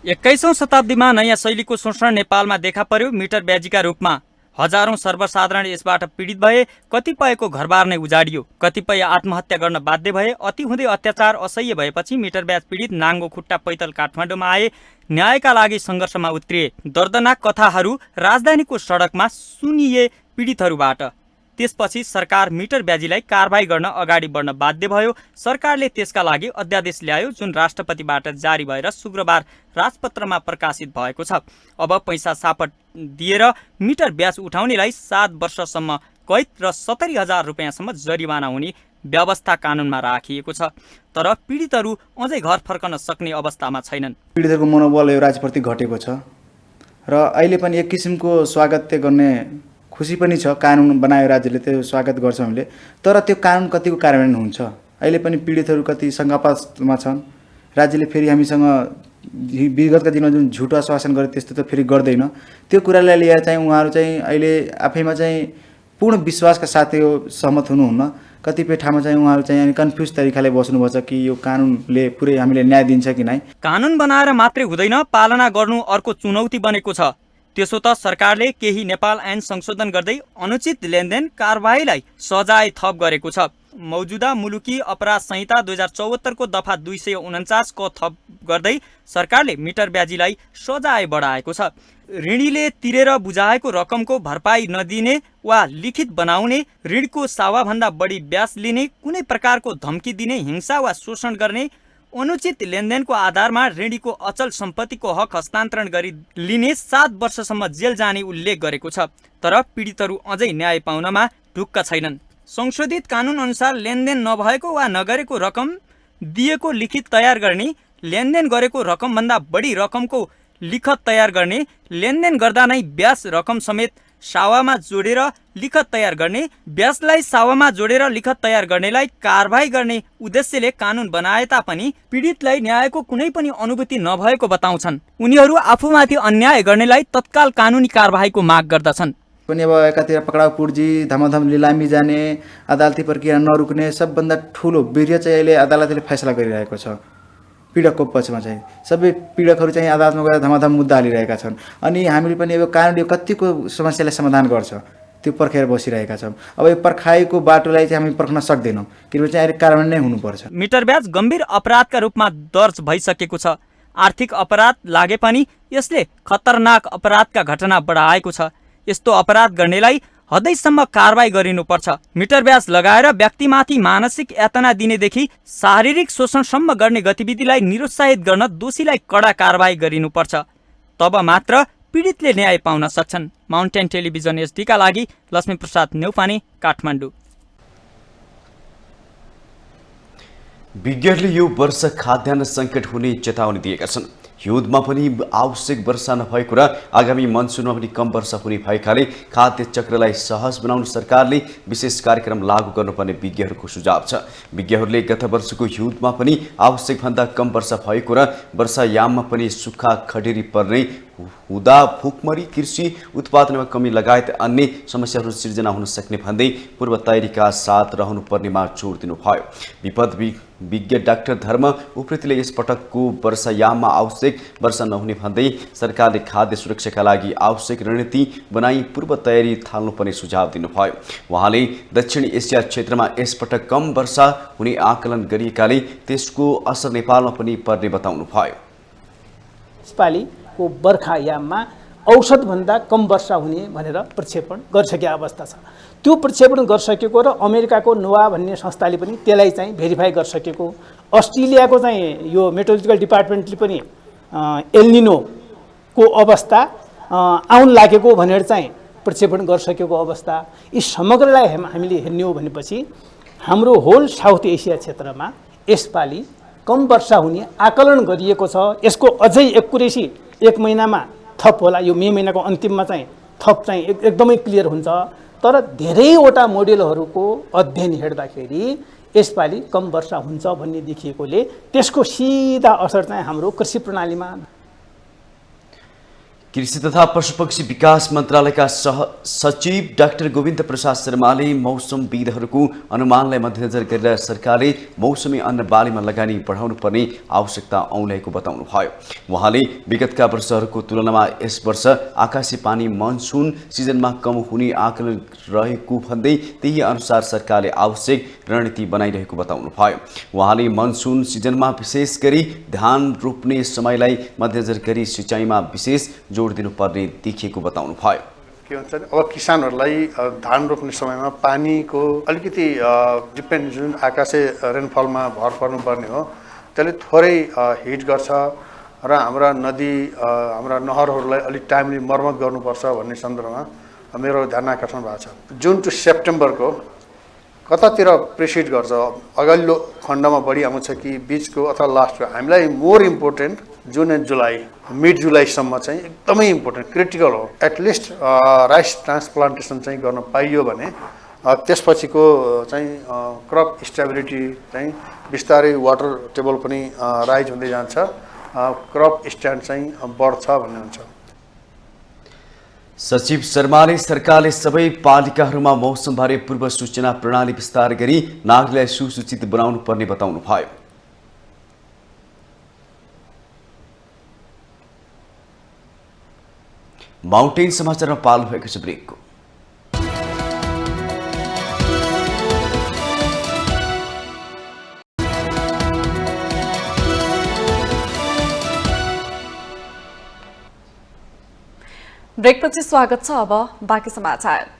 21औं शताब्दीमा नयाँ शैलीको शोषण नेपालमा देखा पर्यो। मिटर ब्याजीका रूपमा हजारौं सर्वसाधारण यसबाट पीडित भए। कतिपयको घरबार नै उजाडियो, कतिपय आत्महत्या गर्न बाध्य भए। अति हुँदै अत्याचार असह्य भएपछि मिटर ब्याज पीडित नाङ्गो खुट्टा पैदल काठमाडौँमा आए, न्यायका लागि सङ्घर्षमा उत्रिए। दर्दनाक कथाहरू राजधानीको सडकमा सुनिए पीडितहरूबाट। त्यसपछि सरकार मिटर ब्याजीलाई कारबाही गर्न अगाडि बढ्न बाध्य भयो। सरकारले त्यसका लागि अध्यादेश ल्यायो, जुन राष्ट्रपतिबाट जारी भएर शुक्रबार राजपत्रमा प्रकाशित भएको छ। अब पैसा सापट दिएर मिटर ब्याज उठाउनेलाई 7 वर्षसम्म कैद र 70,000 रुपियाँसम्म जरिवाना हुने व्यवस्था कानुनमा राखिएको छ। तर पीडितहरू अझै घर फर्कन सक्ने अवस्थामा छैनन्। पीडितहरूको मनोबल यो राज्यप्रति घटेको छ र अहिले पनि एक किसिमको स्वागत गर्ने खुसी पनि छ। कानुन बनायो राज्यले, त्यो स्वागत गर्छ हामीले। तर त्यो कानुन कतिको कार्यान्वयन हुन्छ? अहिले पनि पीडितहरू कति शङ्कास्पदमा छन्। राज्यले फेरि हामीसँग विगतका दिनमा जुन झुटो आश्वासन गरे त्यस्तो त फेरि गर्दैन। त्यो कुरालाई लिएर चाहिँ उहाँहरू चाहिँ अहिले आफैमा चाहिँ पूर्ण विश्वासका साथ यो सहमत हुनुहुन्न। कतिपय ठाउँमा चाहिँ उहाँहरू चाहिँ कन्फ्युज तरिकाले बस्नुपर्छ कि यो कानुनले पुरै हामीले न्याय दिन्छ कि नै। कानुन बनाएर मात्रै हुँदैन, पालना गर्नु अर्को चुनौती बनेको छ। त्यसो त सरकारले केही नेपाल ऐन संशोधन गर्दै अनुचित लेनदेन कारबाहीलाई सजाय थप गरेको छ। मौजुदा मुलुकी अपराध संहिता 2074 को दफा 249 को थप गर्दै सरकारले मिटर ब्याजीलाई सजाय बढाएको छ। ऋणीले तिरेर बुझाएको रकमको भरपाई नदिने वा लिखित बनाउने, ऋणको सावाभन्दा बढी ब्याज लिने, कुनै प्रकारको धम्की दिने, हिंसा वा शोषण गर्ने, अनुचित लेनदेनको आधारमा ऋणीको अचल सम्पत्तिको हक हस्तान्तरण गरी लिने 7 वर्षसम्म जेल जाने उल्लेख गरेको छ। तर पीडितहरू अझै न्याय पाउनमा ढुक्क छैनन्। संशोधित कानुन अनुसार लेनदेन नभएको वा नगरेको रकम दिएको लिखित तयार गर्ने, लेनदेन गरेको रकमभन्दा बढी रकमको लिखत तयार गर्ने, लेनदेन गर्दा नै ब्याज रकम समेत सावामा जोडेर लिखत तयार गर्ने, ब्याजलाई सावामा जोडेर लिखत तयार गर्नेलाई कारबाही गर्ने उद्देश्यले कानुन बनाए तापनि पीडितलाई न्यायको कुनै पनि अनुभूति नभएको बताउँछन्। उनीहरू आफूमाथि अन्याय गर्नेलाई तत्काल कानुनी कारबाहीको माग गर्दछन्। पनि अब एकातिर पक्राउ पुर्जी, धमाधम लिलामी जाने, अदालती प्रक्रिया नरुक्ने सबभन्दा ठुलो वीर्य चाहिँ अहिले अदालतले फैसला गरिरहेको छ। पीडकको पक्षमा चाहिँ सबै पीडकहरू चाहिँ अदालतमा गएर धमाधम मुद्दा हालिरहेका छन्। अनि हामीले पनि अब कानुनले कतिको समस्यालाई समाधान गर्छ त्यो पर्खेर बसिरहेका छौँ। अब यो पर्खाइको बाटोलाई चाहिँ हामी पर्खन सक्दैनौँ, किनभने चाहिँ अहिले कार्यान्वयन नै हुनुपर्छ। मिटर ब्याज गम्भीर अपराधका रूपमा दर्ज भइसकेको छ। आर्थिक अपराध लागे पनि यसले खतरनाक अपराधका घटना बढाएको छ। यस्तो अपराध गर्नेलाई हदैसम्म कारबाही गरिनुपर्छ। मिटर ब्याज लगाएर व्यक्तिमाथि मानसिक यातना दिनेदेखि शारीरिक शोषणसम्म गर्ने गतिविधिलाई निरुत्साहित गर्न दोषीलाई कडा कारबाही गरिनुपर्छ। तब मात्र पीडितले न्याय पाउन सक्छन्। माउन्टेन टेलिभिजन एसडीका लागि लक्ष्मीप्रसाद न्यौपाने, काठमाडौँ। विज्ञहरूले यो वर्ष खाद्यान्न सङ्कट हुने चेतावनी दिएका छन्। हिउँदमा पनि आवश्यक वर्षा नभएको र आगामी मनसुनमा पनि कम वर्षा हुने भएकाले खाद्य चक्रलाई सहज बनाउन सरकारले विशेष कार्यक्रम लागू गर्नुपर्ने विज्ञहरूको सुझाव छ। विज्ञहरूले गत वर्षको हिउँदमा पनि आवश्यकभन्दा कम वर्षा भएको र वर्षायाममा पनि सुक्खा खडेरी पर्ने हुँदा भुकमरी, कृषि उत्पादनमा कमी लगायत अन्य समस्याहरू सिर्जना हुन सक्ने भन्दै पूर्व तयारीका साथ रहनुपर्नेमा जोड दिनुभयो। विपद विज्ञ डाक्टर धर्म उप्रेतीले यसपटकको वर्षायाममा आवश्यक वर्षा नहुने भन्दै सरकारले खाद्य सुरक्षाका लागि आवश्यक रणनीति बनाई पूर्व तयारी थाल्नुपर्ने सुझाव दिनुभयो। उहाँले दक्षिण एसिया क्षेत्रमा यसपटक कम वर्षा हुने आकलन गरिएकाले त्यसको असर नेपालमा पनि पर्ने बताउनुभयो। यसपालिको बर्खायाममा औसतभन्दा कम वर्षा हुने भनेर प्रक्षेपण गरिसकेको अवस्था छ। त्यो प्रक्षेपण गरिसकेको र अमेरिकाको नोवा भन्ने संस्थाले पनि त्यसलाई चाहिँ भेरिफाई गरिसकेको, अस्ट्रेलियाको चाहिँ यो मेट्रोलोजिकल डिपार्टमेन्टले पनि एल निनोको अवस्था आउन लागेको भनेर चाहिँ प्रक्षेपण गरिसकेको अवस्था, यी समग्रलाई हामीले हेर्ने हो भनेपछि हाम्रो होल साउथ एसिया क्षेत्रमा यसपालि कम वर्षा हुने आकलन गरिएको छ। यसको अझै एक्युरेसी 1 महिनामा थप होला, यो मे महिनाको अन्तिममा चाहिँ थप चाहिँ एकदमै क्लियर हुन्छ। तर धेरैवटा मोडेलहरूको अध्ययन हेर्दाखेरि यसपालि कम वर्षा हुन्छ भन्ने देखिएकोले त्यसको सिधा असर चाहिँ हाम्रो कृषि प्रणालीमा। कृषि तथा पशुपक्षी विकास मन्त्रालयका सचिव डाक्टर गोविन्द प्रसाद शर्माले मौसमविदहरूको अनुमानलाई मध्यनजर गरेर सरकारले मौसमी अन्न बालीमा लगानी बढाउनु पर्ने आवश्यकता औल्याएको बताउनुभयो। उहाँले विगतका वर्षहरूको तुलनामा यस वर्ष आकाशे पानी मनसुन सिजनमा कम हुने आकलन रहेको भन्दै त्यही अनुसार सरकारले आवश्यक रणनीति बनाइरहेको बताउनुभयो। उहाँले मनसुन सिजनमा विशेष गरी धान रोप्ने समयलाई मध्यनजर गरी सिँचाइमा विशेष जोड दिनुपर्ने देखिएको बताउनु भयो। के भन्छ अब किसानहरूलाई धान रोप्ने समयमा पानीको अलिकति डिपेन्ड जुन आकाशे रेनफलमा भर पर्नुपर्ने हो त्यसले थोरै हिट गर्छ र हाम्रा नदी हाम्रा नहरहरूलाई अलिक टाइमली मर्मत गर्नुपर्छ भन्ने सन्दर्भमा मेरो ध्यान आकर्षण भएको छ। जुन टु सेप्टेम्बरको कतातिर प्रिसिड गर्छ, अगाडिल्लो खण्डमा बढी आउँछ कि बिचको अथवा लास्टको, हामीलाई मोर इम्पोर्टेन्ट जुन एन्ड जुलाई मिड जुलाईसम्म चाहिँ एकदमै इम्पोर्टेन्ट क्रिटिकल हो। एटलिस्ट राइस ट्रान्सप्लान्टेसन चाहिँ गर्न पाइयो भने त्यसपछिको चाहिँ क्रप स्टेबिलिटी चाहिँ बिस्तारै वाटर टेबल पनि राइज हुँदै जान्छ, क्रप स्ट्यान्ड चाहिँ बढ्छ भन्ने हुन्छ। सचिव शर्माले सरकारले सबै पालिकाहरूमा मौसमबारे पूर्व सूचना प्रणाली विस्तार गरी नागरिकलाई सुसूचित बनाउनु पर्ने बताउनु भयो। माउन्टेन समाचारमा पाल्नु भएको छ ब्रेकको। ब्रेकपछि स्वागत छ। अब बाँकी समाचार।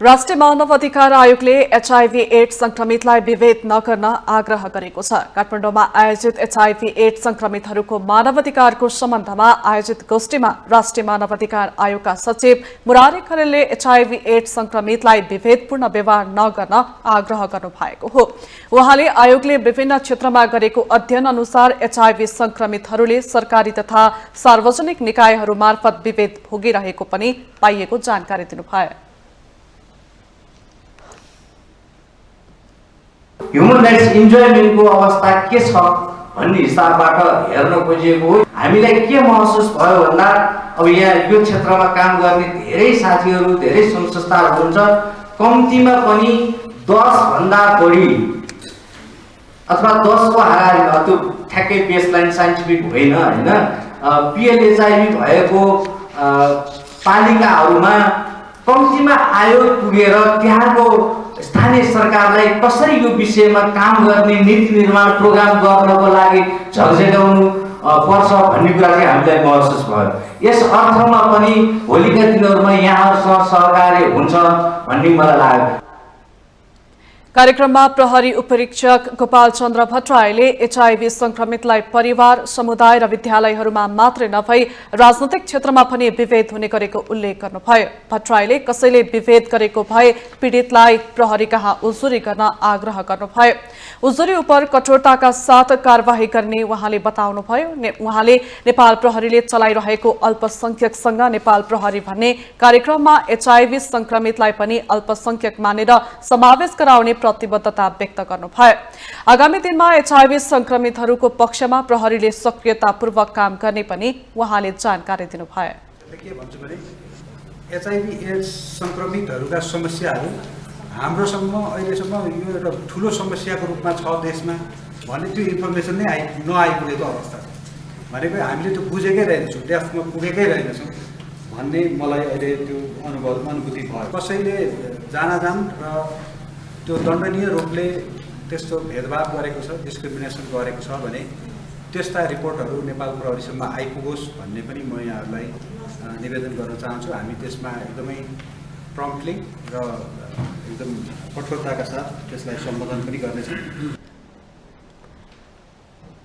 राष्ट्रिय मानव अधिकार आयोगले एचआईभी एड्स संक्रमितलाई विभेद नगर्न आग्रह गरेको छ। काठमाडौँमा आयोजित एचआईभी एड्स संक्रमितहरूको मानवाधिकारको सम्बन्धमा आयोजित गोष्ठीमा राष्ट्रिय मानवाधिकार आयोगका सचिव मुरारी खरेलले एचआईभी एड्स संक्रमितलाई विभेदपूर्ण व्यवहार नगर्न आग्रह गर्नु भएको हो। उहाँले आयोगले विभिन्न क्षेत्रमा गरेको अध्ययन अनुसार एचआईभी संक्रमितहरूले सरकारी तथा सार्वजनिक निकायहरू मार्फत विभेद भोगिरहेको पनि पाइएको जानकारी दिनुभयो। ह्युमन राइट्स इन्जोयमेन्टको अवस्था के छ भन्ने हिसाबबाट हेर्न खोजिएको हो। हामीलाई के महसुस भयो भन्दा अब यहाँ यो क्षेत्रमा काम गर्ने धेरै साथीहरू, धेरै सङ्घ संस्थाहरू हुन्छ, कम्तीमा पनि 10 भन्दा बढी अथवा 10 को हाराहारीमा, त्यो ठ्याक्कै बेसलाइन साइन्टिफिक होइन होइन, पिएलएचआईभी भएको पालिकाहरूमा कम्तीमा आयोग पुगेर त्यहाँको स्थानीय सरकारलाई कसरी यो विषयमा काम गर्ने नीति निर्माण प्रोग्राम गर्नको लागि झगझगाउनु पर्छ भन्ने कुरा चाहिँ हामीलाई महसुस भयो। यस अर्थमा पनि भोलिका दिनहरूमा यहाँहरूसँग सहकार्य हुन्छ भन्ने मलाई लाग्यो। कार्यक्रममा प्रहरी उपरीक्षक गोपाल चन्द्र भट्टराईले एचआईभी संक्रमितलाई परिवार, समुदाय र विद्यालयहरूमा मात्रै नभई राजनैतिक क्षेत्रमा पनि विभेद हुने गरेको उल्लेख गर्नुभयो। भट्टराईले कसैले विभेद गरेको भए पीडितलाई प्रहरी कहाँ उजुरी गर्न आग्रह गर्नुभयो। उजुरी उप कठोरताका साथ कार्यवाही गर्ने उहाँले बताउनुभयो। उहाँले नेपाल प्रहरीले चलाइरहेको अल्पसंख्यकसँग नेपाल प्रहरी भन्ने कार्यक्रममा एचआईभी संक्रमितलाई पनि अल्पसंख्यक मानेर समावेश गराउने प्रतिबद्धता व्यक्त गर्नुभयो। आगामी दिनमा एचआईभी संक्रमितहरूको पक्षमा प्रहरीले सक्रियतापूर्वक काम गर्ने पनि उहाँले जानकारी दिनुभयो। के भन्छु भने एचआईभी एड्स संक्रमितहरूका समस्याहरू हाम्रोसम्म अहिलेसम्म यो एउटा ठुलो समस्याको रूपमा छ देशमा भन्ने त्यो इन्फर्मेसन नै नआइपुगेको अवस्था छ। भनेको हामीले त्यो बुझेकै रहेनछौँ, डेस्कमा पुगेकै रहेनछौँ भन्ने मलाई अहिले त्यो अनुभूति भयो। कसैले जानाजान र त्यो दण्डनीय रूपले त्यस्तो भेदभाव गरेको छ, डिस्क्रिमिनेसन गरेको छ भने त्यस्ता रिपोर्टहरू नेपाल प्रहरीसम्म आइपुगोस् भन्ने पनि म यहाँहरूलाई निवेदन गर्न चाहन्छु। हामी त्यसमा एकदमै प्रम्प्टली र एकदम कठोरताका साथ त्यसलाई सम्बोधन पनि गर्नेछौँ।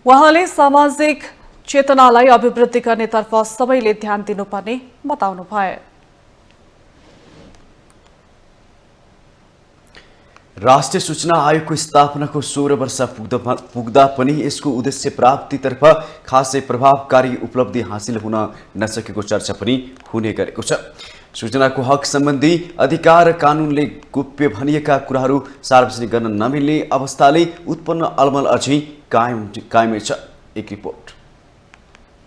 उहाँले सामाजिक चेतनालाई अभिवृद्धि गर्नेतर्फ सबैले ध्यान दिनुपर्ने बताउनुभयो। राष्ट्रिय सूचना आयोगको स्थापनाको 16 वर्ष पुग्दा पनि यसको उद्देश्य प्राप्तितर्फ खासै प्रभावकारी उपलब्धि हासिल हुन नसकेको चर्चा पनि हुने गरेको छ। सूचनाको हक सम्बन्धी अधिकार कानूनले गोप्य भनिएका कुराहरू सार्वजनिक गर्न नमिल्ने अवस्थाले उत्पन्न अलमल अझै कायमै छ। एक रिपोर्ट।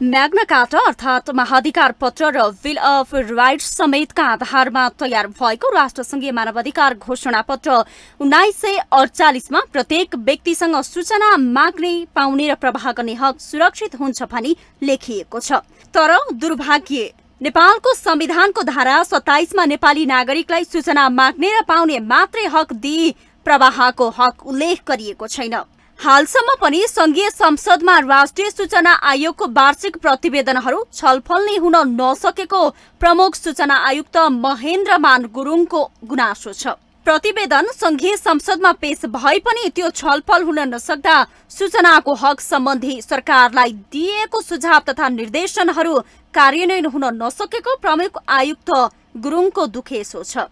म्याग्ना कार्टा अर्थात् महाधिकार पत्र र बिल अफ राइट्स समेतका आधारमा तयार भएको राष्ट्रसङ्घीय मानवाधिकार घोषणा पत्र 1948मा प्रत्येक व्यक्तिसँग सूचना माग्ने, पाउने र प्रवाह गर्ने हक सुरक्षित हुन्छ भनी लेखिएको छ। तर दुर्भाग्य नेपालको संविधानको धारा 27मा नेपाली नागरिकलाई सूचना माग्ने र पाउने मात्रै हक दिई प्रवाहको हक उल्लेख गरिएको छैन। हालसम्म पनि संघीय संसदमा राष्ट्रिय सूचना आयोगको वार्षिक प्रतिवेदनहरू छलफल नै हुन नसकेको प्रमुख सूचना आयुक्त महेन्द्रमान गुरुङको गुनासो छ। प्रतिवेदन संघीय संसदमा पेश भए पनि त्यो छलफल हुन नसक्दा सूचनाको हक सम्बन्धी सरकारलाई दिएको सुझाव तथा निर्देशनहरू कार्यान्वयन हुन नसकेको प्रमुख आयुक्त गुरुङको दुखेसो छ।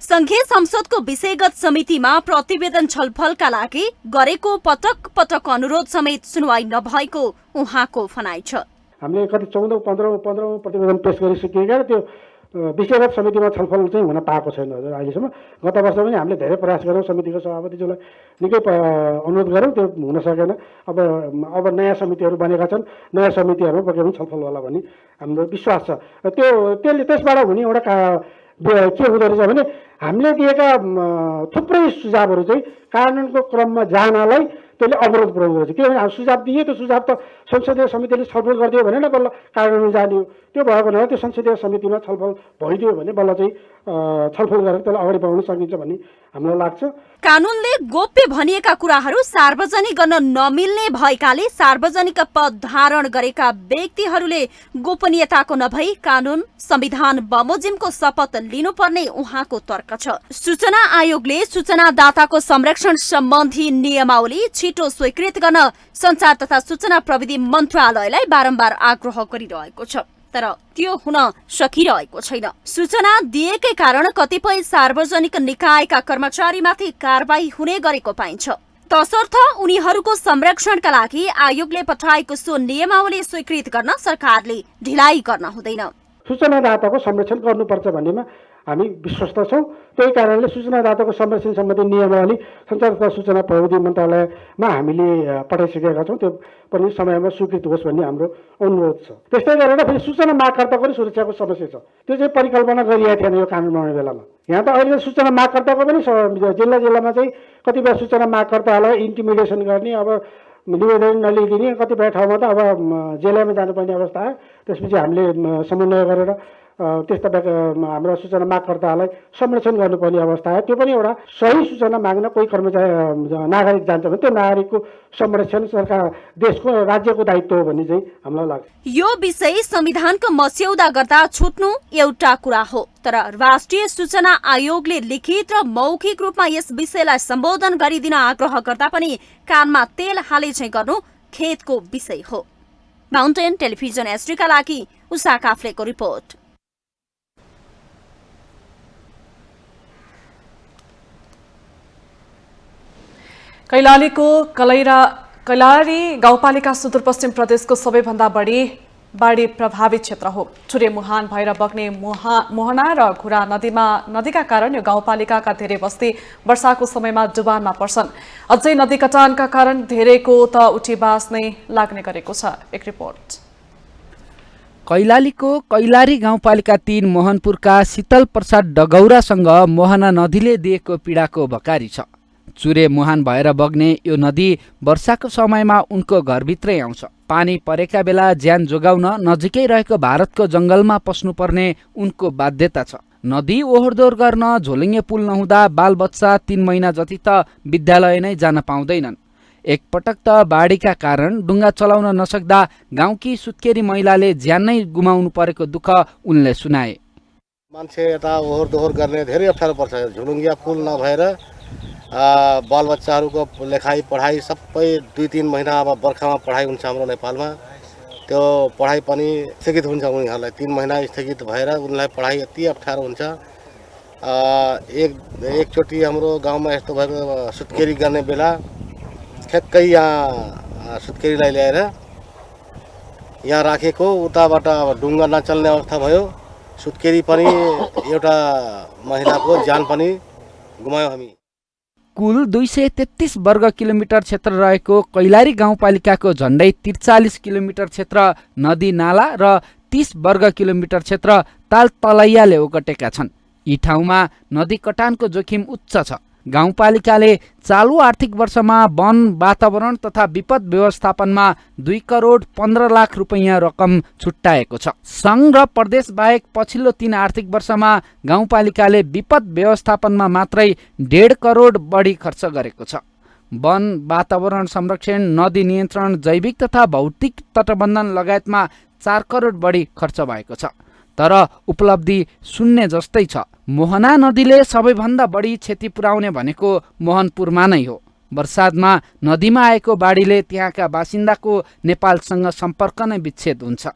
संघीय संसदको विषयगत समितिमा प्रतिवेदन छलफलका लागि गरेको पटक पटक अनुरोध समेत सुनवाई नभएको उहाँको भनाइ छ। हामीले कति 14 प्रतिवेदन पेश गरिसकेका त्यो विषयगत समितिमा छलफल चाहिँ हुन पाएको छैन हजुर अहिलेसम्म। गत वर्ष पनि हामीले धेरै प्रयास गऱ्यौँ, समितिको सभापतिज्यूलाई निकै अनुरोध गऱ्यौँ, त्यो हुन सकेन। अब नयाँ समितिहरू बनेका छन्, नयाँ समितिहरूमा पक्कै पनि छलफल होला भन्ने हाम्रो विश्वास छ। त्यसले त्यसबाट हुने एउटा के हुँदो रहेछ भने हामीले दिएका थुप्रै सुझावहरू चाहिँ कानुनको क्रममा जानलाई त्यसले अवरोध पुर्याउँदो रहेछ। किनभने सुझाव दिए त्यो सुझाव त संसदीय समितिले छलफल गरिदियो भने न बल्ल कानुन जानियो। त्यो भएको हुनाले त्यो संसदीय समितिमा छलफल भइदियो भने बल्ल चाहिँ छलफल गरेर त्यसलाई अगाडि बढाउन सकिन्छ भन्ने हामीलाई लाग्छ। कानूनले गोप्य भनिएका कुराहरू सार्वजनिक गर्न नमिल्ने भएकाले सार्वजनिक पद धारण गरेका व्यक्तिहरूले गोपनीयताको नभई कानून संविधान बमोजिमको शपथ लिनुपर्ने उहाँको तर्क छ। सूचना आयोगले सूचनादाताको संरक्षण सम्बन्धी नियमावली छिटो स्वीकृत गर्न संचार तथा सूचना प्रविधि मन्त्रालयलाई बारम्बार आग्रह गरिरहेको छ, तर त्यो हुन सकिरहेको छैन। सूचना दिएकै कारण कतिपय सार्वजनिक निकायका कर्मचारीमाथि कारबाही हुने गरेको पाइन्छ। तसर्थ उनीहरूको संरक्षणका लागि आयोगले पठाएको सो नियमावली स्वीकृत गर्न सरकारले ढिलाइ गर्न हुँदैन। सूचनादाताको संरक्षण गर्नुपर्छ भन्नेमा हामी विश्वस्त छौँ। त्यही कारणले सूचनादाताको संरक्षण सम्बन्धी नियमावली संचार तथा सूचना प्रविधि मन्त्रालयमा हामीले पठाइसकेका छौँ। त्यो पनि समयमा स्वीकृत होस् भन्ने हाम्रो अनुरोध छ। त्यस्तै गरेर फेरि सूचना मागकर्ताको पनि सुरक्षाको समस्या छ। त्यो चाहिँ परिकल्पना गरिएको थिएन यो कानुन बनाउने बेलामा। यहाँ त अहिले सूचना मागकर्ताको पनि जिल्ला जिल्लामा चाहिँ कतिपय सूचना मागकर्तालाई इन्टिमिडेसन गर्ने, अब निवेदन नलिदिने, कतिपय ठाउँमा त अब जेलैमा जानुपर्ने अवस्था आयो। त्यसपछि हामीले समन्वय गरेर त्यस्ता हाम्रा सूचना मागकर्ताहरूलाई संरक्षण गर्नुपर्ने अवस्था आयो। त्यो पनि एउटा सही सूचना माग्न कोही कर्मचारी नागरिक जान्छ भने त्यो नागरिकको संरक्षण सरकार देशको राज्यको दायित्व हो भन्ने चाहिँ हामीलाई लाग्छ। यो विषय संविधानको मस्यौदा गर्दा छुट्नु एउटा कुरा हो, तर राष्ट्रिय सूचना आयोगले लिखित र मौखिक रूपमा यस विषयलाई सम्बोधन गरिदिन आग्रह गर्दा पनि कानमा तेल हाले चाहिँ गर्नु खेदको विषय हो। माउन्टेन टेलिभिजन एसडीका लागि उषा काफ्लेको रिपोर्ट। कैलालीको कैलाली गाउँपालिका सुदूरपश्चिम प्रदेशको सबैभन्दा बढी बाढी प्रभावित क्षेत्र हो। चुरे मुहान भएर बग्ने मोहना र घुरा नदीका कारण यो गाउँपालिकाका धेरै बस्ती वर्षाको समयमा डुबानमा पर्छन्। अझै नदी कटानका कारण धेरैको त उठीबास नै लाग्ने गरेको छ। एक रिपोर्ट। कैलालीको कैलाली गाउँपालिका 3 मोहनपुरका शीतल प्रसाद डगौरासँग मोहना नदीले दिएको पीडाको भकारी छ। चुरे मुहान भएर बग्ने यो नदी वर्षाको समयमा उनको घरभित्रै आउँछ। पानी परेका बेला ज्यान जोगाउन नजिकै रहेको भारतको जंगलमा पस्नुपर्ने उनको बाध्यता छ। नदी ओहोरदोहोर गर्न झोलिङ्गे पुल नहुँदा बालबच्चा 3 महिना जति त विद्यालय नै जान पाउँदैनन्। एकपटक त बाढीका कारण डुङ्गा चलाउन नसक्दा गाउँकी सुत्केरी महिलाले ज्यान नै गुमाउनु परेको दुःख उनले सुनाए। मान्छे यता ओहोरदोहोर गर्ने धेरै अप्ठ्यारो पर्छ। झुलुङ्गिया पुल नभएर बालबच्चाहरूको लेखाइ पढाइ सबै 2-3 महिना अब बर्खामा पढाइ हुन्छ हाम्रो नेपालमा। त्यो पढाइ पनि स्थगित हुन्छ उनीहरूलाई। 3 महिना स्थगित भएर उनलाई पढाइ यति अप्ठ्यारो हुन्छ। एकचोटि हाम्रो गाउँमा यस्तो भएको सुत्केरी गर्ने बेला ठ्याक्कै यहाँ सुत्केरीलाई ल्याएर यहाँ राखेको उताबाट ढुङ्गा नचल्ने अवस्था भयो। सुत्केरी पनि एउटा महिलाको ज्यान पनि गुमायौँ हामी। कुल 233 वर्ग किलोमिटर क्षेत्र रहेको कैलाली गाउँपालिकाको झण्डै 43 किलोमिटर क्षेत्र नदी नाला र 30 वर्ग किलोमिटर क्षेत्र ताल तलैयाले ओगटेका छन्। यी ठाउँमा नदी कटानको जोखिम उच्च छ। गाउँपालिकाले चालु आर्थिक वर्षमा वन वातावरण तथा विपद व्यवस्थापनमा 2 करोड 15 लाख रुपैयाँ रकम छुट्याएको छ। सङ्घ र प्रदेश बाहेक पछिल्लो 3 आर्थिक वर्षमा गाउँपालिकाले विपद व्यवस्थापनमा मात्रै 1.5 करोड बढी खर्च गरेको छ। वन वातावरण संरक्षण, नदी नियन्त्रण, जैविक तथा भौतिक तटबन्धन लगायतमा 4 करोड बढी खर्च भएको छ। तर उपलब्धि शून्य जस्तै छ। मोहना नदीले सबैभन्दा बढी क्षति पुर्याउने भनेको मोहनपुरमा नै हो। वर्षादमा नदीमा आएको बाढीले त्यहाँका बासिन्दाको नेपालसँग सम्पर्क नै विच्छेद हुन्छ।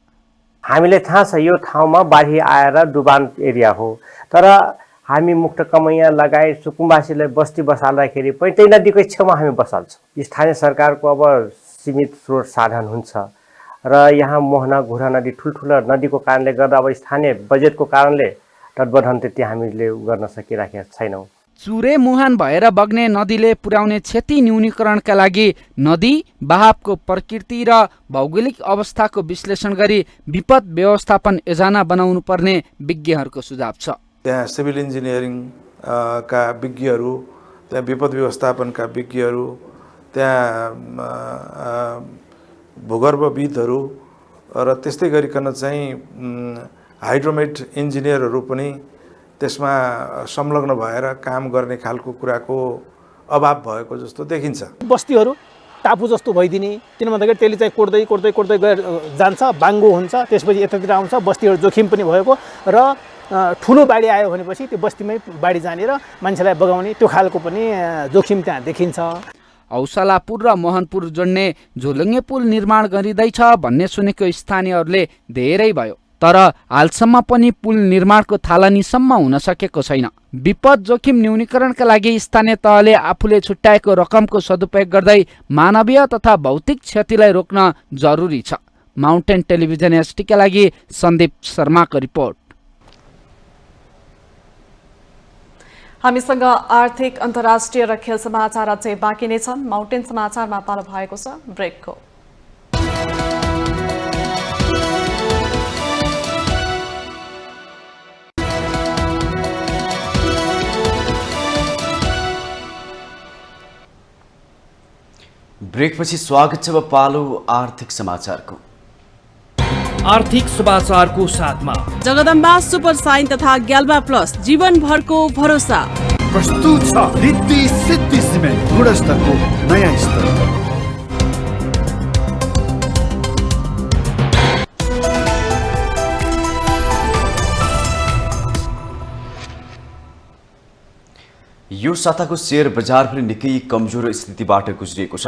हामीले थाहा छ यो ठाउँमा बाढी आएर डुबान एरिया हो, तर हामी मुक्तकमैया लगायत सुकुम्बासीलाई बस्ती बसाल्दाखेरि पनि त्यही नदीकै छेउमा हामी बसाल्छौँ। स्थानीय सरकारको अब सीमित स्रोत साधन हुन्छ र यहाँ मोहना घुरा नदी ठुल्ठुला नदीको कारणले गर्दा अब स्थानीय बजेटको कारणले तटबन्धन त्यति हामीले गर्न सकिराखेका छैनौँ। चुरे मुहान भएर बग्ने नदीले पुर्याउने क्षति न्यूनीकरणका लागि नदी बहावको प्रकृति र भौगोलिक अवस्थाको विश्लेषण गरी विपद व्यवस्थापन योजना बनाउनु पर्ने विज्ञहरूको सुझाव छ। त्यहाँ सिभिल इन्जिनियरिङ का विज्ञहरू, त्यहाँ विपद व्यवस्थापनका विज्ञहरू, त्यहाँ भूगर्भविदहरू र त्यस्तै गरिकन चाहिँ हाइड्रोमेट इन्जिनियरहरू पनि त्यसमा संलग्न भएर काम गर्ने खालको कुराको अभाव भएको जस्तो देखिन्छ। बस्तीहरू टापु जस्तो भइदिने, किन भन्दाखेरि त्यसले चाहिँ कोर्दै कोर्दै कोर्दै गएर जान्छ, बाङ्गो हुन्छ, त्यसपछि यतातिर आउँछ, बस्तीहरू जोखिम पनि भएको र ठुलो बाढी आयो भनेपछि त्यो बस्तीमै बाढी जाने र मान्छेलाई बगाउने त्यो खालको पनि जोखिम त्यहाँ देखिन्छ। औसलापुर र मोहनपुर जोड्ने झोलुङ्गे पुल निर्माण गरिँदैछ भन्ने सुनेको स्थानीयहरूले धेरै भयो, तर हालसम्म पनि पुल निर्माणको थालनीसम्म हुन सकेको छैन। विपद जोखिम न्यूनीकरणका लागि स्थानीय तहले आफूले छुट्याएको रकमको सदुपयोग गर्दै मानवीय तथा भौतिक क्षतिलाई रोक्न जरुरी छ। माउन्टेन टेलिभिजन एसटीका लागि सन्दीप शर्माको रिपोर्ट। हामीसँग आर्थिक, अन्तर्राष्ट्रिय र खेल समाचार अझै बाँकी नै छन्। माउन्टेन समाचारमा पालो भएको छ ब्रेकको। ब्रेकपछि स्वागत छ पालो आर्थिक समाचारको। आर्थिक समाचारको साथमा जगदम्बा सुपर साइन तथा ग्याल्बा प्लस जीवनभरको भरोसा। प्रस्तुत छ रिद्धि सिद्धि सिमेन्ट, गुणस्तरको नयाँ स्तर। यो साताको शेयर बजार पनि निकै कमजोर स्थितिबाट गुज्रिएको छ।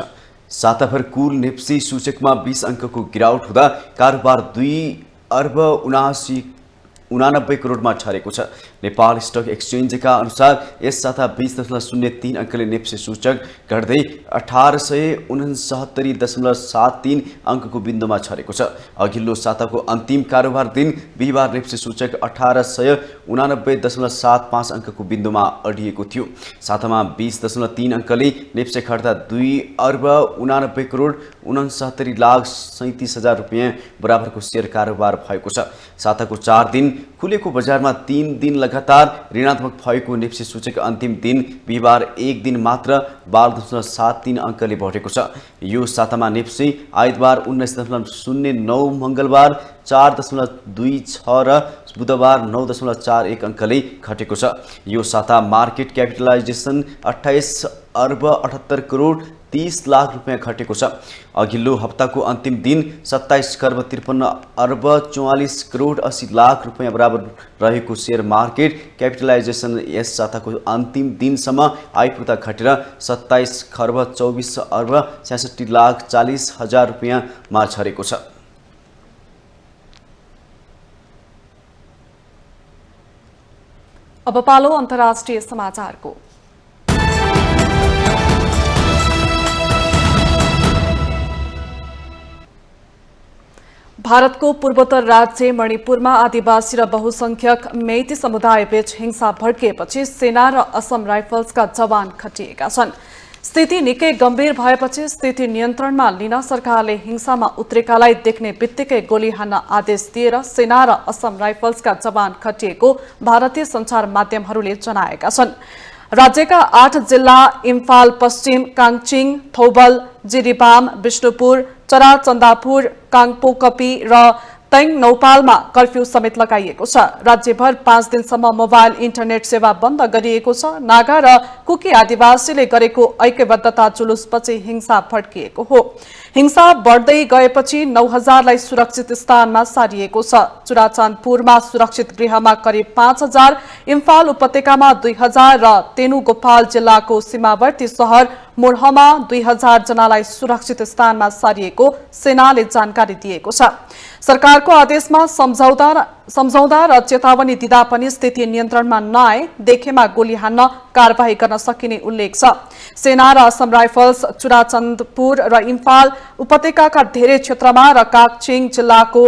साताभर कुल नेप्सी सूचकमा 20 अङ्कको गिरावट हुँदा कारोबार 2 अर्ब 89 करोडमा छरेको छ। नेपाल स्टक एक्सचेन्जका अनुसार यस साता 20.03 अङ्कले नेप्सी सूचक घट्दै 1869.73 अङ्कको बिन्दुमा छरेको छ। अघिल्लो साताको अन्तिम कारोबार दिन बिहिबार नेप्सी सूचक 1889.75 अङ्कको बिन्दुमा अडिएको थियो। सातामा 20.3 अङ्कले नेप्से घट्दा 2 अर्ब 89 करोड 69,37,000 रुपियाँ बराबरको शेयर कारोबार भएको छ। साताको 4 दिन खुलेको बजारमा 3 दिन लगातार ऋणात्मक भएको नेप्सी सूचक अन्तिम दिन बिहिबार 1 दिन मात्र 12.73 अङ्कले बढेको छ। यो सातामा नेप्सी आइतबार 19.09, मङ्गलबार 4.26 र बुधबार 9.41 अङ्कले घटेको छ। यो साता मार्केट क्यापिटलाइजेसन 28 अर्ब 78 करोड 30 लाख रुपियाँ घटेको छ। अघिल्लो हप्ताको अन्तिम दिन 27 अर्ब 53 अर्ब 44 करोड 80 लाख रुपियाँ बराबर रहेको शेयर मार्केट क्यापिटलाइजेसन यस साताको अन्तिम दिनसम्म आइपुग्दा घटेर 27 अर्ब 24 अर्ब 66 लाख 40 हजार रुपियाँमा छरेको छ। अब पालो अन्तर्राष्ट्रिय समाचारको। भारतको पूर्वोत्तर राज्य मणिपुरमा आदिवासी र बहुसंख्यक मेइती समुदायबीच हिंसा भड्किएपछि सेना र असम राइफल्सका जवान खटिएका छन्। स्थिति निकै गम्भीर भएपछि स्थिति नियन्त्रणमा लिन सरकारले हिंसामा उत्रेकालाई देख्ने बित्तिकै गोली हान्न आदेश दिएर सेना र असम राइफल्सका जवान खटिएको भारतीय सञ्चार माध्यमहरूले जनाएका छन्। राज्यका 8 जिल्ला इम्फाल पश्चिम, काङचिङ, थौबल, जिरिबाम, विष्णुपुर, चराचन्दापुर, काङपोकपी र तैङ नौपालमा कर्फ्यू समेत लगाइएको छ। राज्यभर 5 दिनसम्म मोबाइल इन्टरनेट सेवा बन्द गरिएको छ। नागा र कुकी आदिवासीले गरेको ऐक्यबद्धता जुलुसपछि हिंसा भड्किएको हो। हिंसा बढ्दै गएपछि 9000लाई सुरक्षित स्थानमा सारिएको छ। चुराचान्दपुरमा सुरक्षित गृहमा करिब 5000, इम्फाल उपत्यकामा 2000 र तेनुगोपाल जिल्लाको सीमावर्ती शहर मोरहमा 2000 जनालाई सुरक्षित स्थानमा सारिएको सेनाले जानकारी दिएको छ। सरकारको आदेशमा सम्झौता र चेतावनी दिँदा पनि स्थिति नियन्त्रणमा नआए देखेमा गोली हान्न कारबाही गर्न सकिने उल्लेख छ। सेना र असम राइफल्स चुराचन्दपुर र इम्फाल उपत्यकाका धेरै क्षेत्रमा र काङचिङ जिल्लाको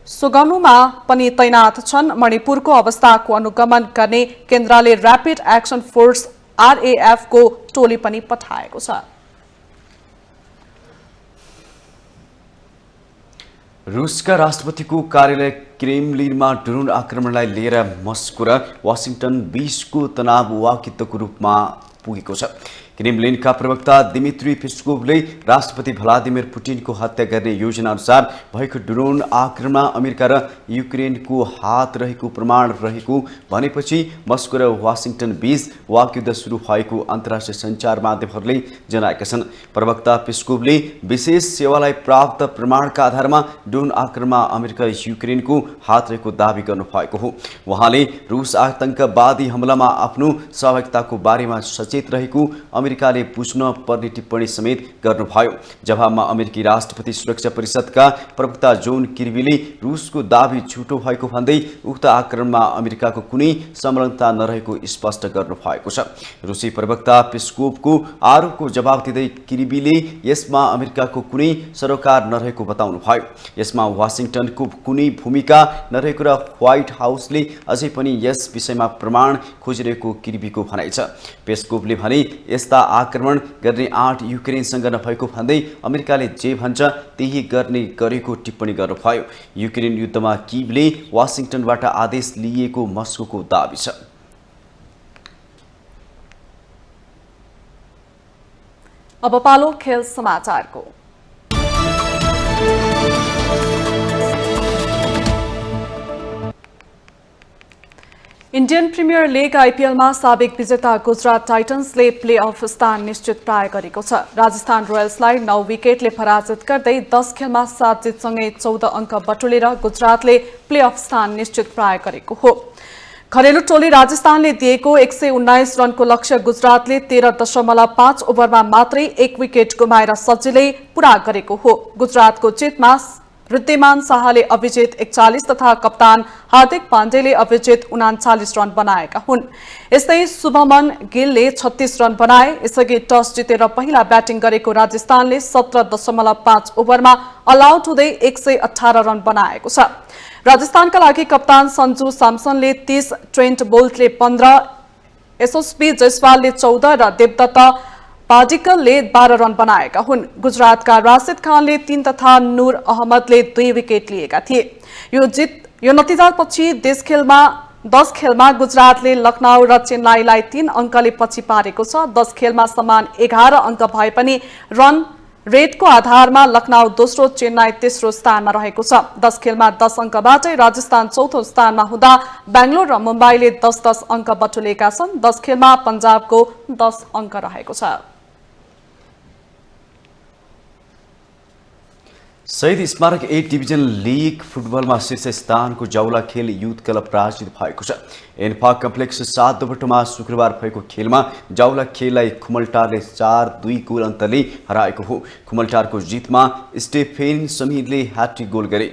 सुगनुमा पनि तैनात छन्। मणिपुरको अवस्थाको अनुगमन गर्ने केन्द्रले र्यापिड एक्सन फोर्स RAF को टोली पनि पठाएको छ। रुसका राष्ट्रपतिको कार्यालय क्रेमलिनमा ड्रोन आक्रमणलाई लिएर मस्को र वाशिंगटन बीचको तनाव वाकित्वको रूपमा पुगेको छ। क्रेमलिनका प्रवक्ता दिमित्री पेस्कोभले राष्ट्रपति भ्लादिमिर पुटिनको हत्या गर्ने योजना अनुसार भएको ड्रोन आक्रमणमा अमेरिका र युक्रेनको हात रहेको प्रमाण रहेको भनेपछि मस्को र वाशिंगटन बीच वाकयुद्ध सुरु भएको अन्तर्राष्ट्रिय सञ्चार माध्यमहरूले जनाएका छन्। प्रवक्ता पेस्कोभले विशेष सेवालाई प्राप्त प्रमाणका आधारमा ड्रोन आक्रमणमा अमेरिका युक्रेनको हात रहेको दावी गर्नुभएको हो। उहाँले रुस आतंकवादी हमलामा आफ्नो सहभागिताको बारेमा सचेत रहेको अमेरिकाले बुझ्न पर्ने टिप्पणी समेत गर्नुभयो। जवाबमा अमेरिकी राष्ट्रपति सुरक्षा परिषदका प्रवक्ता जोन किर्बीले रुसको दावी झुटो भएको भन्दै उक्त आक्रमणमा अमेरिकाको कुनै संलग्नता नरहेको स्पष्ट गर्नुभएको छ। रुसी प्रवक्ता पेस्कोभको आरोपको जवाब दिँदै किर्बीले यसमा अमेरिकाको कुनै सरोकार नरहेको बताउनुभयो। यसमा वाशिंगटनको कुनै भूमिका नरहेको र व्हाइट हाउसले अझै पनि यस विषयमा प्रमाण खोजिरहेको किर्बीको भनाइ छ। पेस्कोभले भने यस्ता आक्रमण गर्ने आँट युक्रेनसँग नभएको भन्दै अमेरिकाले जे भन्छ त्यही गर्ने गरेको टिप्पणी गर्नुभयो। युक्रेन युद्धमा किभले वाशिंगटनबाट आदेश लिएको मस्कोको दावी छ। अब पालो खेल समाचारको। इन्डियन प्रिमियर लिग आइपिएलमा साबिक विजेता गुजरात टाइटन्सले प्लेअफ स्थान निश्चित प्राय गरेको छ। राजस्थान रोयल्सलाई 9 विकेटले पराजित गर्दै 10 खेलमा 7 जितसँगै 14 अङ्क बटुलेर गुजरातले प्लेअफ स्थान निश्चित प्राय गरेको हो। घरेलु टोली राजस्थानले दिएको 119 रनको लक्ष्य गुजरातले 13.5 ओभरमा मात्रै 1 विकेट गुमाएर सजिलै पूरा गरेको हो। गुजरातको जितमा वृद्धिमान शाहले अभिजित 41 तथा कप्तान हार्दिक पाण्डेले अभिजित 39 रन बनाएका हुन्। यस्तै शुभमन गिलले 36 रन बनाए। यसअघि टस जितेर पहिला ब्याटिङ गरेको राजस्थानले 17.5 ओभरमा अल आउट हुँदै 118 रन बनाएको छ। राजस्थानका लागि कप्तान सञ्जु सैमसनले 30, ट्रेन्ट बोल्टले 15, यशस्वी जयसवालले 14 र देवदत्त पाडिक्कलले 12 रन बनाएका हुन्। गुजरातका राशिद खानले 3 तथा नूर अहमदले 2 विकेट लिएका थिए। यो नतिजापछि 10 खेलमा गुजरातले लखनऊ र चेन्नईलाई 3 अङ्कले पछि पारेको छ। 10 खेलमा समान 11 अङ्क भए पनि रन रेटको आधारमा लखनऊ दोस्रो, चेन्नई तेस्रो स्थानमा रहेको छ। 10 खेलमा 10 अङ्कबाटै राजस्थान चौथो स्थानमा हुँदा बेंगलोर र मुम्बईले 10-10 अङ्क बटुलेका छन्। 10 खेलमा पञ्जाबको 10 अङ्क रहेको छ। शहीद स्मारक ए डिभिजन लिग फुटबलमा शीर्ष स्थानको जाउला खेल युथ क्लब पराजित भएको छ। एन्फा कम्प्लेक्स 7 दुबटोमा शुक्रबार भएको खेलमा जाउला खेललाई खुमलटारले 4-2 गोल अन्तरले हराएको हो। खुमलटारको जितमा स्टेफेन समीरले ह्याट्रिक गोल गरे।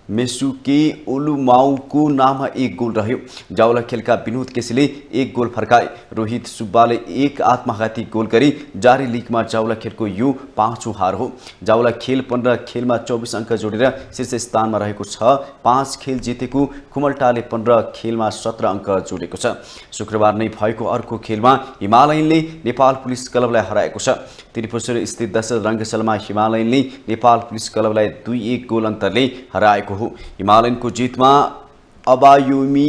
मेसुके ओलुमाउको नाममा 1 गोल रह्यो। जाउला खेलका विनोद केसीले 1 गोल फर्काए। रोहित सुब्बाले 1 आत्मघाती गोल गरी जारी लिगमा जाउला खेलको यो 5औं हार हो। जाउला खेल 15 खेलमा 24 अङ्क जोडेर शीर्ष स्थानमा रहेको छ। 5 खेल जितेको कुमलटाले 15 खेलमा 17 अङ्क जोडेको छ। शुक्रबार नै भएको अर्को खेलमा हिमालयनले नेपाल पुलिस क्लबलाई हराएको छ। त्रिपुर स्थित दशरथ रङ्गशालामा हिमालयनले नेपाल पुलिस क्लबलाई 2-1 गोल अन्तरले हराएको हो। हिमालयनको जितमा अबायोमी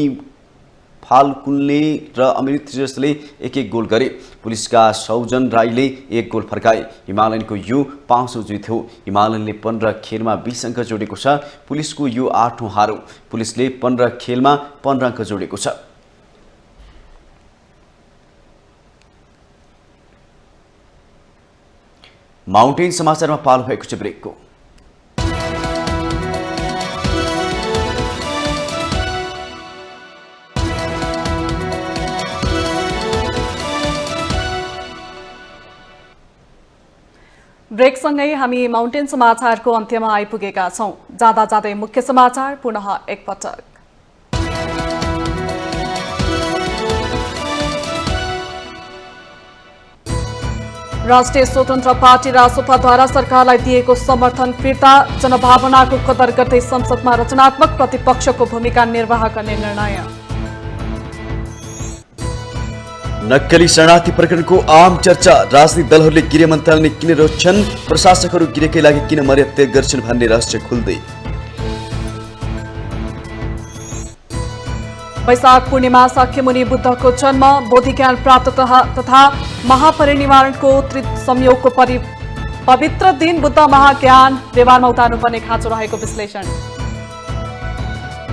फाल्कुनले र अमृत श्रेष्ठले 1-1 गोल गरे। पुलिसका सौजन राईले 1 गोल फर्काए। हिमालयनको यो 5औं जित हो। हिमालयनले 15 खेलमा 20 अङ्क जोडेको छ। पुलिसको यो 8औं हार हो। पुलिसले 15 खेलमा 15 अङ्क जोडेको छ। माउन्टेन समाचारमा पालो भएको छ ब्रेकको। ब्रेकसँगै हामी माउन्टेन समाचारको अन्त्यमा आइपुगेका छौं। जाँदा जाँदै मुख्य समाचार पुनः एकपटक। राष्ट्रिय स्वतन्त्र पार्टी रासोपाद्वारा सरकारलाई दिएको समर्थन फिर्ता। जनभावनाको कदर गर्दै संसदमा रचनात्मक प्रतिपक्षको भूमिका निर्वाह गर्ने निर्णय। नक्कली शरणार्थी प्रकरणको आम चर्चा। राजनीतिक दलहरूले गृह मन्त्रालयले किन रोज्छन्, प्रशासकहरू गृहकै लागि किन मर्यादा गर्छन् भन्ने रहस्य खुल्दै। वैशाख पूर्णिमा शाक्यमुनि बुद्धको जन्म, बोधिज्ञान प्राप्त तथा महापरिनिर्वाणको संयोगको पवित्र दिन। बुद्ध महाज्ञान व्यवहारमा उतार्नुपर्ने खाँचो रहेको विश्लेषण।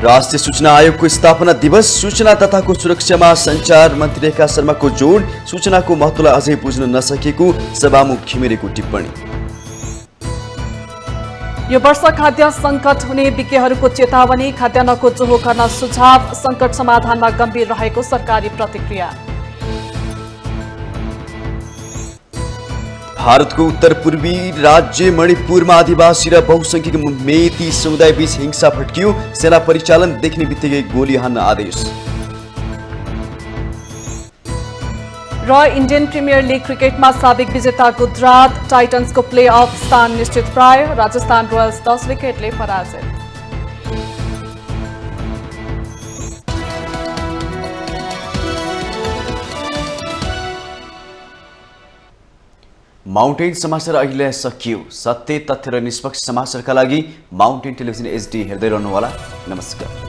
राष्ट्रिय सूचना आयोगको स्थापना दिवस। सूचना तथाको सुरक्षामा सञ्चार मन्त्री रेखा शर्माको जोड। सूचनाको महत्त्वलाई अझै बुझ्न नसकेको सभामुख घिमिरेको टिप्पणी। यो वर्ष खाद्य संकट हुने विज्ञहरूको चेतावनी। खाद्यान्नको जोहो गर्न सुझाव। संकट समाधानमा गम्भीर रहेको सरकारी प्रतिक्रिया। भारतको उत्तर पूर्वी राज्य मणिपुरमा आदिवासी र बहुसंख्यक मेती समुदाय बीच हिंसा भड्कियो। सेना परिचालन देख्ने बित्तिकै गोली हान्न आदेश। र इन्डियन प्रिमियर लिग क्रिकेटमा साबिक विजेता गुजरात टाइटन्सको प्ले अफ स्थान निश्चित प्राय। राजस्थान रोयल्स 10 विकेटले पराजित। माउन्टेन समाचार अहिले सकियो। सत्य, तथ्य र निष्पक्ष समाचारका लागि माउन्टेन टेलिभिजन HD हेर्दै रहनुहोला। नमस्कार।